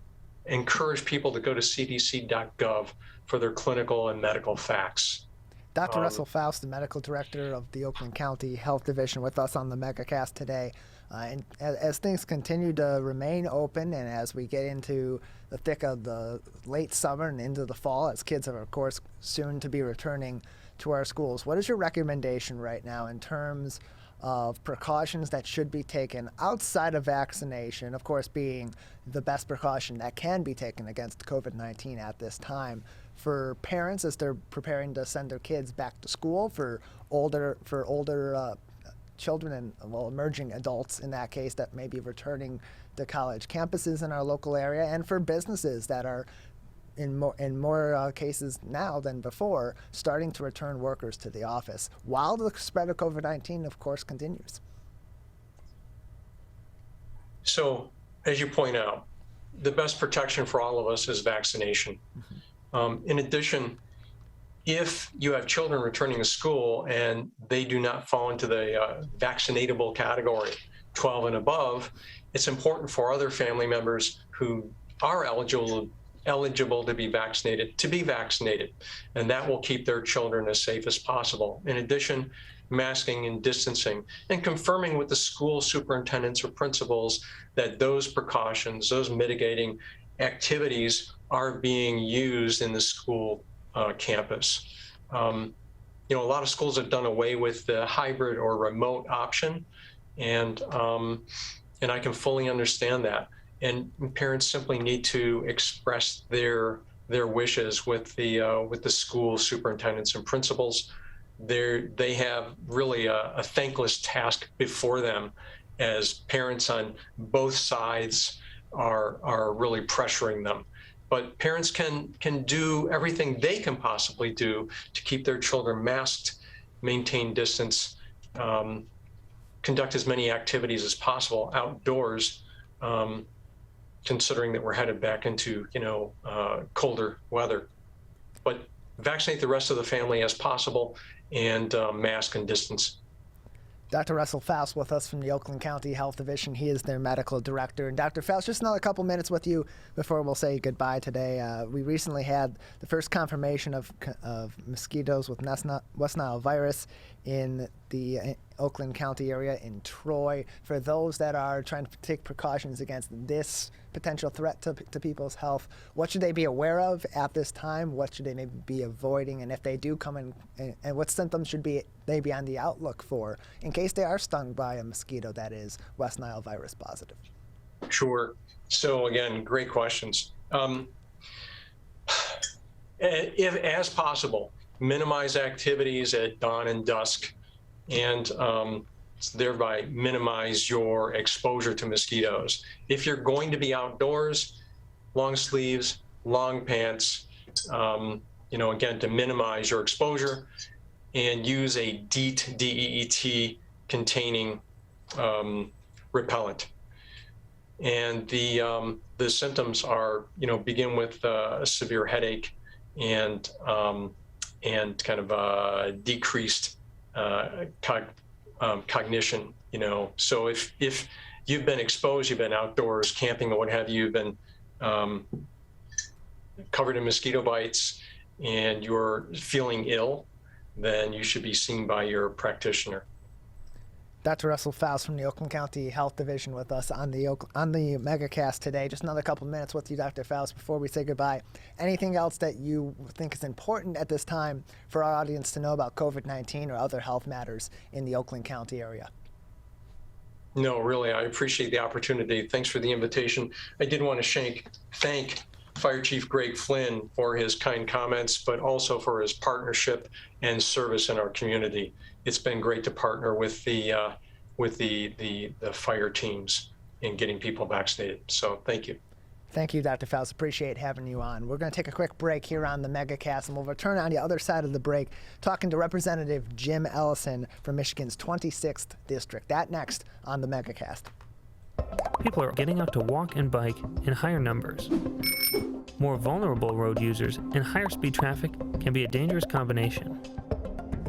encourage people to go to cdc.gov for their clinical and medical facts. Dr. Russell Faust, the medical director of the Oakland County Health Division, with us on the Megacast today. And as things continue to remain open, and as we get into the thick of the late summer and into the fall, as kids are, of course, soon to be returning to our schools, what is your recommendation right now in terms of precautions that should be taken outside of vaccination, of course being the best precaution that can be taken against COVID-19 at this time, for parents as they're preparing to send their kids back to school, for older children and, well, emerging adults in that case that may be returning to college campuses in our local area, and for businesses that are in more cases now than before, starting to return workers to the office while the spread of COVID-19, of course, continues. So, as you point out, the best protection for all of us is vaccination. Mm-hmm. In addition, if you have children returning to school and they do not fall into the vaccinatable category, 12 and above, it's important for other family members who are eligible to be vaccinated, and that will keep their children as safe as possible. In addition, masking and distancing, and confirming with the school superintendents or principals that those precautions, those mitigating activities are being used in the school campus. A lot of schools have done away with the hybrid or remote option, and I can fully understand that. And parents simply need to express their wishes with the school superintendents and principals. They have really a thankless task before them, as parents on both sides are really pressuring them. But parents can do everything they can possibly do to keep their children masked, maintain distance, conduct as many activities as possible outdoors, considering that we're headed back into colder weather. But vaccinate the rest of the family as possible, and mask and distance. Dr. Russell Faust with us from the Oakland County Health Division. He is their medical director. And Dr. Faust, just another couple minutes with you before we'll say goodbye today. We recently had the first confirmation of mosquitoes with West Nile virus in the Oakland County area in Troy. For those that are trying to take precautions against this potential threat to people's health, what should they be aware of at this time? What should they maybe be avoiding? And if they do come in, and what symptoms should they be on the outlook for in case they are stung by a mosquito that is West Nile virus positive? Sure. So again, great questions. If as possible, minimize activities at dawn and dusk, and thereby minimize your exposure to mosquitoes. If you're going to be outdoors, long sleeves, long pants, again, to minimize your exposure, and use a DEET, D-E-E-T, containing repellent. And the symptoms are, begin with a severe headache and kind of decreased cognition, So if you've been exposed, you've been outdoors camping or what have you, you've been covered in mosquito bites and you're feeling ill, then you should be seen by your practitioner. Dr. Russell Faust from the Oakland County Health Division with us on the Megacast today. Just another couple minutes with you, Dr. Faust, before we say goodbye. Anything else that you think is important at this time for our audience to know about COVID-19 or other health matters in the Oakland County area? No, really, I appreciate the opportunity. Thanks for the invitation. I did want to thank Fire Chief Greg Flynn for his kind comments, but also for his partnership and service in our community. It's been great to partner with the fire teams in getting people vaccinated. So thank you. Thank you, Dr. Faust. Appreciate having you on. We're going to take a quick break here on the Megacast, and we'll return on the other side of the break talking to Representative Jim Ellison from Michigan's 26th District. That next on the Megacast. People are getting out to walk and bike in higher numbers. More vulnerable road users and higher speed traffic can be a dangerous combination.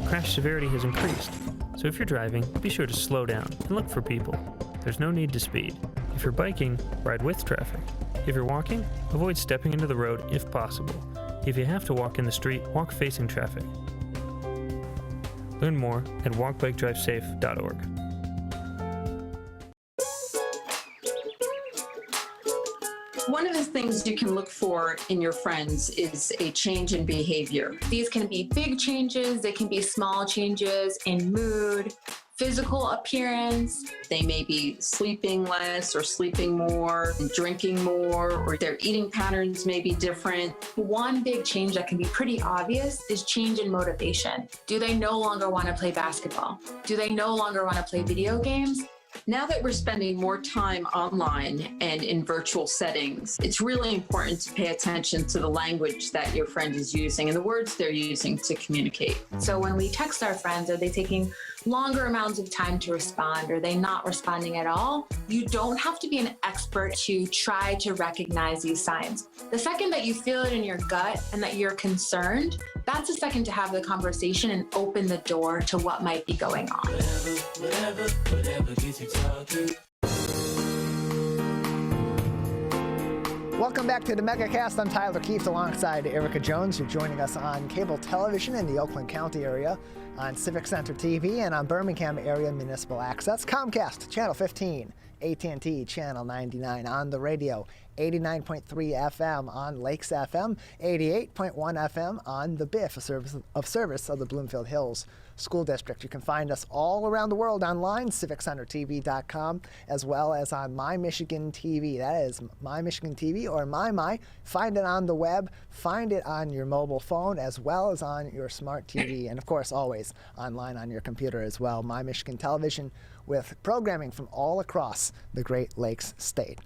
Crash severity has increased, so if you're driving, be sure to slow down and look for people. There's no need to speed. If you're biking, ride with traffic. If you're walking, avoid stepping into the road if possible. If you have to walk in the street, walk facing traffic. Learn more at walkbikedrivesafe.org. One of the things you can look for in your friends is a change in behavior. These can be big changes, they can be small changes in mood, physical appearance. They may be sleeping less or sleeping more, drinking more, or their eating patterns may be different. One big change that can be pretty obvious is change in motivation. Do they no longer want to play basketball? Do they no longer want to play video games? Now that we're spending more time online and in virtual settings, it's really important to pay attention to the language that your friend is using and the words they're using to communicate. So when we text our friends, are they taking longer amounts of time to respond? Are they not responding at all? You don't have to be an expert to try to recognize these signs. The second that you feel it in your gut and that you're concerned, that's the second to have the conversation and open the door to what might be going on. Whatever gets you talking. Welcome back to the Megacast. I'm Tyler Keefe alongside Erica Jones. You're joining us on cable television in the Oakland County area, on Civic Center TV, and on Birmingham area municipal access. Comcast, Channel 15, AT&T, Channel 99, on the radio, 89.3 FM on Lakes FM, 88.1 FM on the BIF, a service of the Bloomfield Hills School District. You can find us all around the world online, civiccentertv.com, as well as on My Michigan TV. That is My Michigan TV or My. Find it on the web, find it on your mobile phone, as well as on your smart TV, and of course, always online on your computer as well. My Michigan Television with programming from all across the Great Lakes State.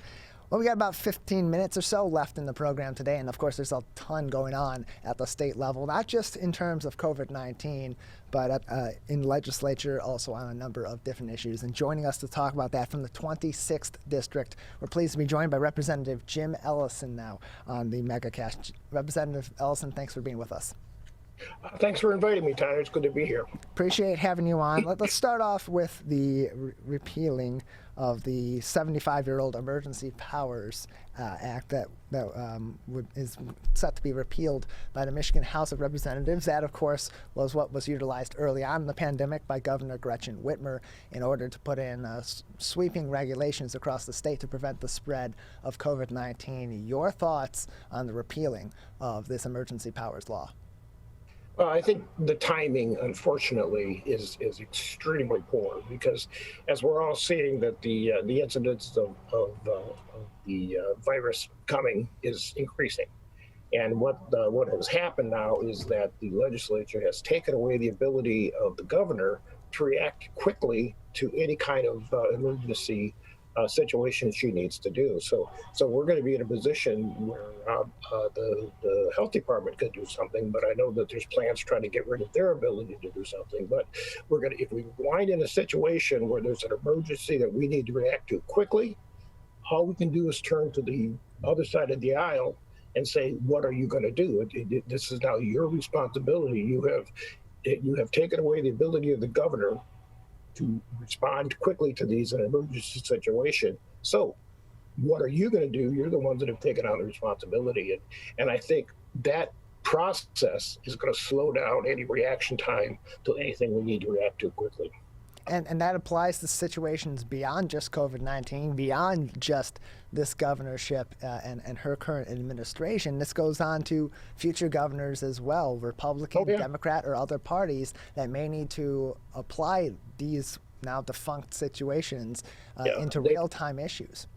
Well, we got about 15 minutes or so left in the program today, and of course there's a ton going on at the state level, not just in terms of COVID-19, but in legislature, also on a number of different issues. And joining us to talk about that from the 26th District, we're pleased to be joined by Representative Jim Ellison now on the Megacast. Representative Ellison, thanks for being with us. Thanks for inviting me, Tyler. It's good to be here. Appreciate having you on. Let's start off with the repealing of the 75-year-old Emergency Powers Act that is set to be repealed by the Michigan House of Representatives. That, of course, was what was utilized early on in the pandemic by Governor Gretchen Whitmer in order to put in sweeping regulations across the state to prevent the spread of COVID-19. Your thoughts on the repealing of this emergency powers law? I think the timing, unfortunately, is extremely poor because, as we're all seeing, that the incidence of the virus coming is increasing, and what has happened now is that the legislature has taken away the ability of the governor to react quickly to any kind of emergency situation she needs to do. So we're going to be in a position where the health department could do something, but I know that there's plans trying to get rid of their ability to do something. But if we wind in a situation where there's an emergency that we need to react to quickly, all we can do is turn to the other side of the aisle and say, what are you going to do? This is now your responsibility. You have taken away the ability of the governor to respond quickly to these in an emergency situation. So what are you going to do? You're the ones that have taken on the responsibility. And I think that process is going to slow down any reaction time to anything we need to react to quickly. And that applies to situations beyond just COVID-19, beyond just this governorship and her current administration. This goes on to future governors as well, Republican, Democrat, or other parties that may need to apply these now defunct situations into real-time issues.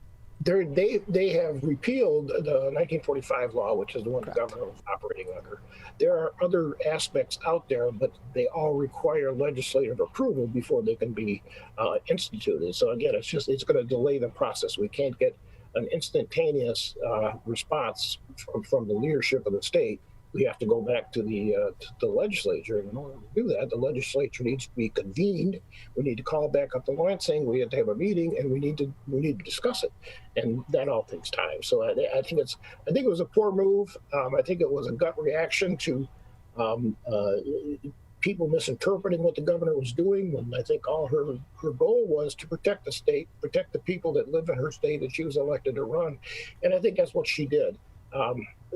They have repealed the 1945 law, which is the one the governor was operating under. There are other aspects out there, but they all require legislative approval before they can be instituted. So again, it's going to delay the process. We can't get an instantaneous response from the leadership of the state. We have to go back to the legislature. And in order to do that, the legislature needs to be convened. We need to call back up the line saying we have to have a meeting and we need to discuss it, and that all takes time. So I think it was a poor move. I think it was a gut reaction to people misinterpreting what the governor was doing. When I think all her goal was to protect the state, protect the people that live in her state that she was elected to run, and I think that's what she did.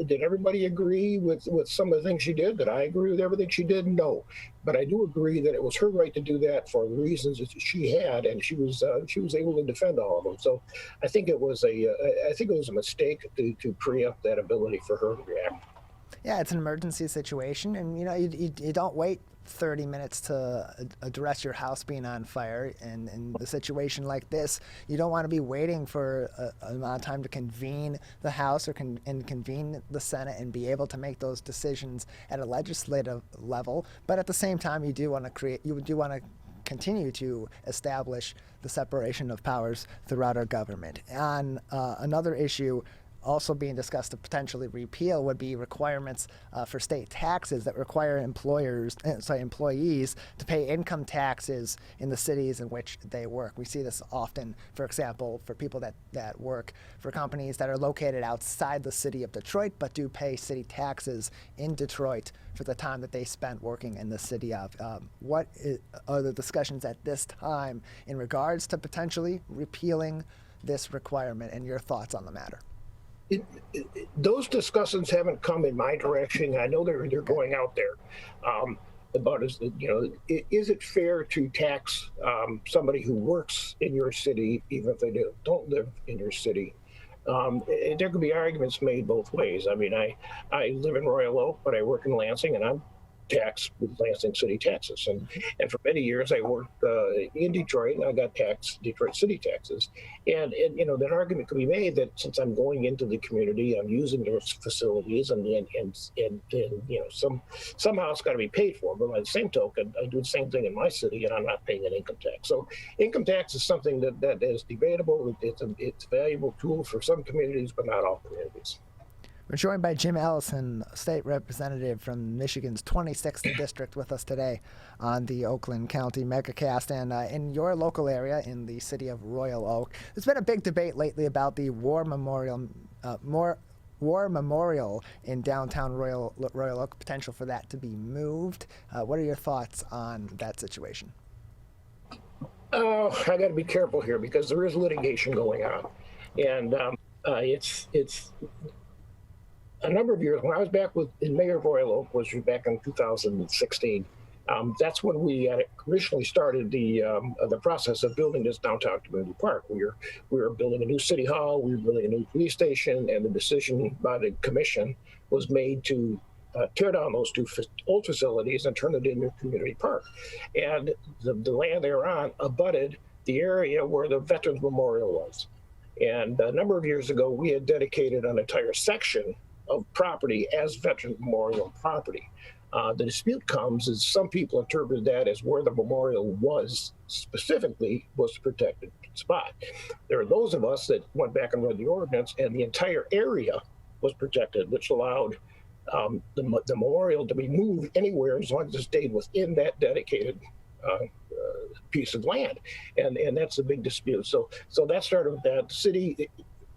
Did everybody agree with some of the things she did? Did I agree with everything she did? No, but I do agree that it was her right to do that for the reasons that she had, and she was able to defend all of them. So I think it was a mistake to preempt that ability for her to react. Yeah, it's an emergency situation, and you don't wait 30 minutes to address your house being on fire. And in a situation like this, you don't want to be waiting for an amount of time to convene the House or convene the Senate and be able to make those decisions at a legislative level. But at the same time, you do want to continue to establish the separation of powers throughout our government. On another issue also being discussed to potentially repeal would be requirements for state taxes that require employees to pay income taxes in the cities in which they work. We see this often, for example, for people that work for companies that are located outside the city of Detroit but do pay city taxes in Detroit for the time that they spent working in the city of. What are the discussions at this time in regards to potentially repealing this requirement, and your thoughts on the matter? Those discussions haven't come in my direction. I know they're going out there about is it fair to tax somebody who works in your city even if they don't live in your city? There could be arguments made both ways. I mean, I live in Royal Oak, but I work in Lansing, and I'm taxed with Lansing city taxes. And for many years, I worked in Detroit, and I got taxed Detroit city taxes. And that argument could be made that since I'm going into the community, I'm using those facilities, and somehow it's got to be paid for. But by the same token, I do the same thing in my city, and I'm not paying an income tax. So income tax is something that is debatable. It's a valuable tool for some communities, but not all communities. We're joined by Jim Ellison, state representative from Michigan's 26th district, with us today on the Oakland County Megacast. And in your local area, in the city of Royal Oak, there's been a big debate lately about the war War Memorial in downtown Royal Oak, potential for that to be moved. What are your thoughts on that situation? Oh, I got to be careful here because there is litigation going on, and it's a number of years. When I was back in Mayor of Royal Oak, was back in 2016. That's when we originally started the process of building this downtown community park. We were building a new city hall, we were building a new police station, and the decision by the commission was made to tear down those two old facilities and turn it into a community park. And the land they were on abutted the area where the Veterans Memorial was. And a number of years ago, we had dedicated an entire section of property as Veterans Memorial property. The dispute comes is some people interpreted that as where the memorial was specifically was a protected spot. There are those of us that went back and read the ordinance, and the entire area was protected, which allowed the memorial to be moved anywhere as long as it stayed within that dedicated piece of land, and that's a big dispute. So that started with that. The city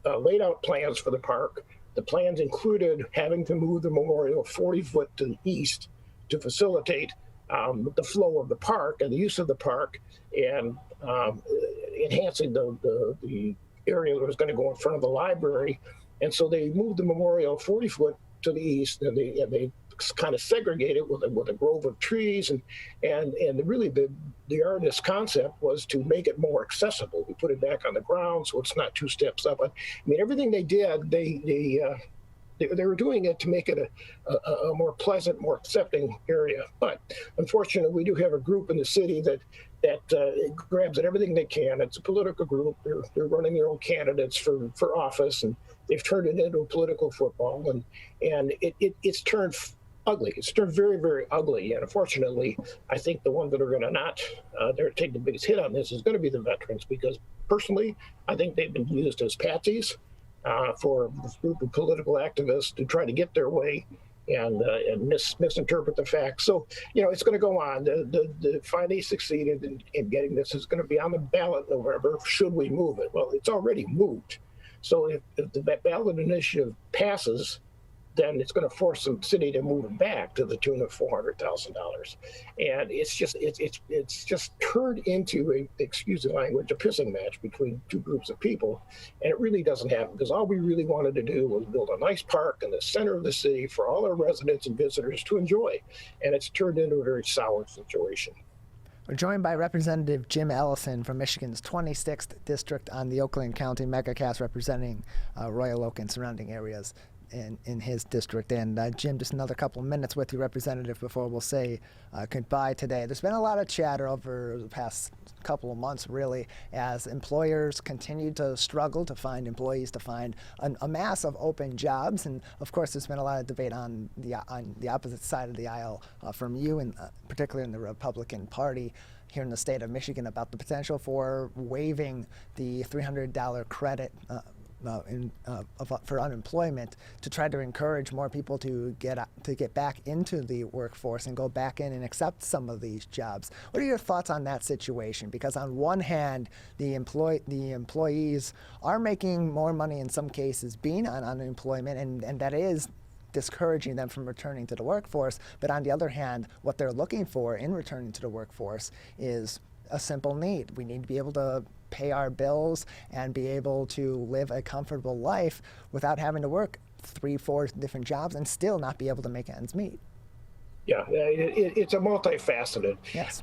laid out plans for the park. The plans included having to move the memorial 40 foot to the east to facilitate the flow of the park and the use of the park, and enhancing the area that was going to go in front of the library. And so they moved the memorial 40 foot to the east, and they kind of segregate it with a grove of trees, and really the artist's concept was to make it more accessible. We put it back on the ground so it's not 2 steps up. I mean, everything they did, they were doing it to make it a more pleasant, more accepting area. But unfortunately, we do have a group in the city that grabs at everything they can. It's a political group. They're running their own candidates for office, and they've turned it into a political football, and it's turned ugly. It's turned very, very ugly. And unfortunately, I think the ones that are going to take the biggest hit on this is going to be the veterans, because personally, I think they've been used as patsies for this group of political activists to try to get their way and misinterpret the facts. So, it's going to go on. The finally succeeded in getting this. It's going to be on the ballot in November. Should we move it? Well, it's already moved. So if the ballot initiative passes, then it's going to force the city to move it back to the tune of $400,000. And it's just turned into excuse the language, a pissing match between two groups of people. And it really doesn't happen, because all we really wanted to do was build a nice park in the center of the city for all our residents and visitors to enjoy. And it's turned into a very sour situation. We're joined by Representative Jim Ellison from Michigan's 26th District on the Oakland County Megacast, representing Royal Oak and surrounding areas in his district. And Jim, just another couple of minutes with you, Representative, before we'll say goodbye today. There's been a lot of chatter over the past couple of months, really, as employers continue to struggle to find employees, to find a mass of open jobs. And of course, there's been a lot of debate on the opposite side of the aisle from you, and particularly in the Republican Party here in the state of Michigan, about the potential for waiving the $300 credit for unemployment to try to encourage more people to get back into the workforce and go back in and accept some of these jobs. What are your thoughts on that situation? Because on one hand, the employees are making more money in some cases being on unemployment, and that is discouraging them from returning to the workforce. But on the other hand, what they're looking for in returning to the workforce is a simple need. We need to be able to pay our bills and be able to live a comfortable life without having to work 3-4 different jobs and still not be able to make ends meet. Yeah, it's a multifaceted. Yes.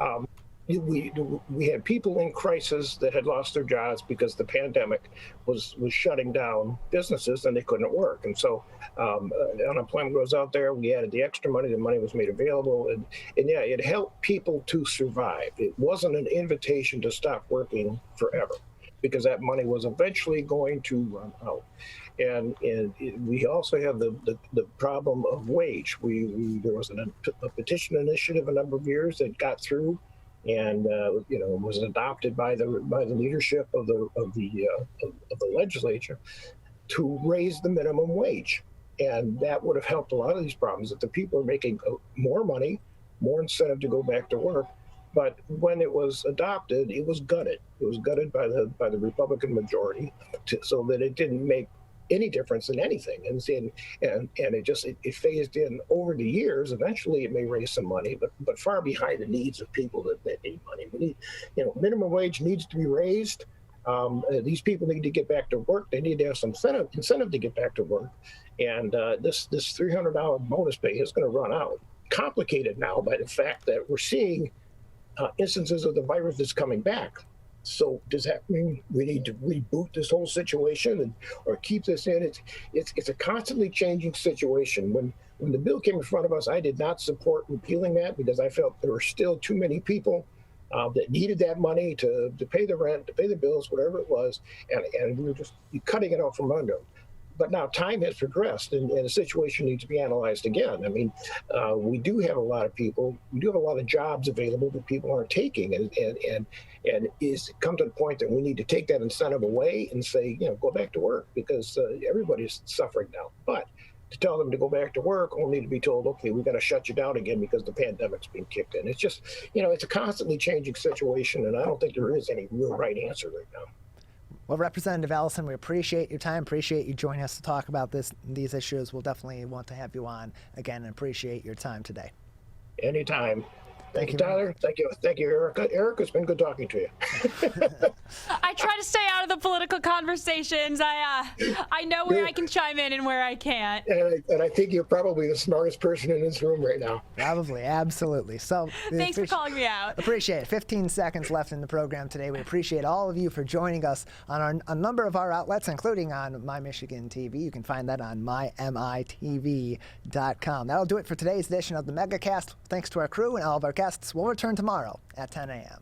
We had people in crisis that had lost their jobs because the pandemic was shutting down businesses and they couldn't work. And so unemployment goes out there. We added the extra money. The money was made available. And yeah, it helped people to survive. It wasn't an invitation to stop working forever, because that money was eventually going to run out. And we also have the problem of wage. There was a petition initiative a number of years that got through, and was adopted by the leadership of the legislature to raise the minimum wage, and that would have helped a lot of these problems. If the people are making more money, more incentive to go back to work. But when it was adopted, it was gutted. It was gutted by the Republican majority, so that it didn't make any difference in anything. And it phased in over the years. Eventually, it may raise some money, but far behind the needs of people that need money. We need, minimum wage needs to be raised. These people need to get back to work. They need to have some incentive to get back to work. And this $300 bonus pay is going to run out. Complicated now by the fact that we're seeing instances of the virus that's coming back. So does that mean we need to reboot this whole situation or keep this in? It's a constantly changing situation. When the bill came in front of us, I did not support repealing that because I felt there were still too many people that needed that money to pay the rent, to pay the bills, whatever it was, and we were just cutting it off from under them. But now time has progressed, and the situation needs to be analyzed again. I mean, we do have a lot of people, we do have a lot of jobs available that people aren't taking, and it's come to the point that we need to take that incentive away and say, go back to work because everybody's suffering now. But to tell them to go back to work, only to be told, okay, we've got to shut you down again because the pandemic's being kicked in. It's just, it's a constantly changing situation, and I don't think there is any real right answer right now. Well, Representative Allison, we appreciate your time, appreciate you joining us to talk about these issues. We'll definitely want to have you on again and appreciate your time today. Anytime. Thank you, Tyler. Thank you, Erica. Erica, it's been good talking to you. I try to stay out of the political conversations. I know where I can chime in and where I can't. And I think you're probably the smartest person in this room right now. Probably, absolutely. So thanks for calling me out. Appreciate it. 15 seconds left in the program today. We appreciate all of you for joining us on a number of our outlets, including on My Michigan TV. You can find that on mymitv.com. That'll do it for today's edition of the Megacast. Thanks to our crew and all of our guests. We'll return tomorrow at 10 a.m.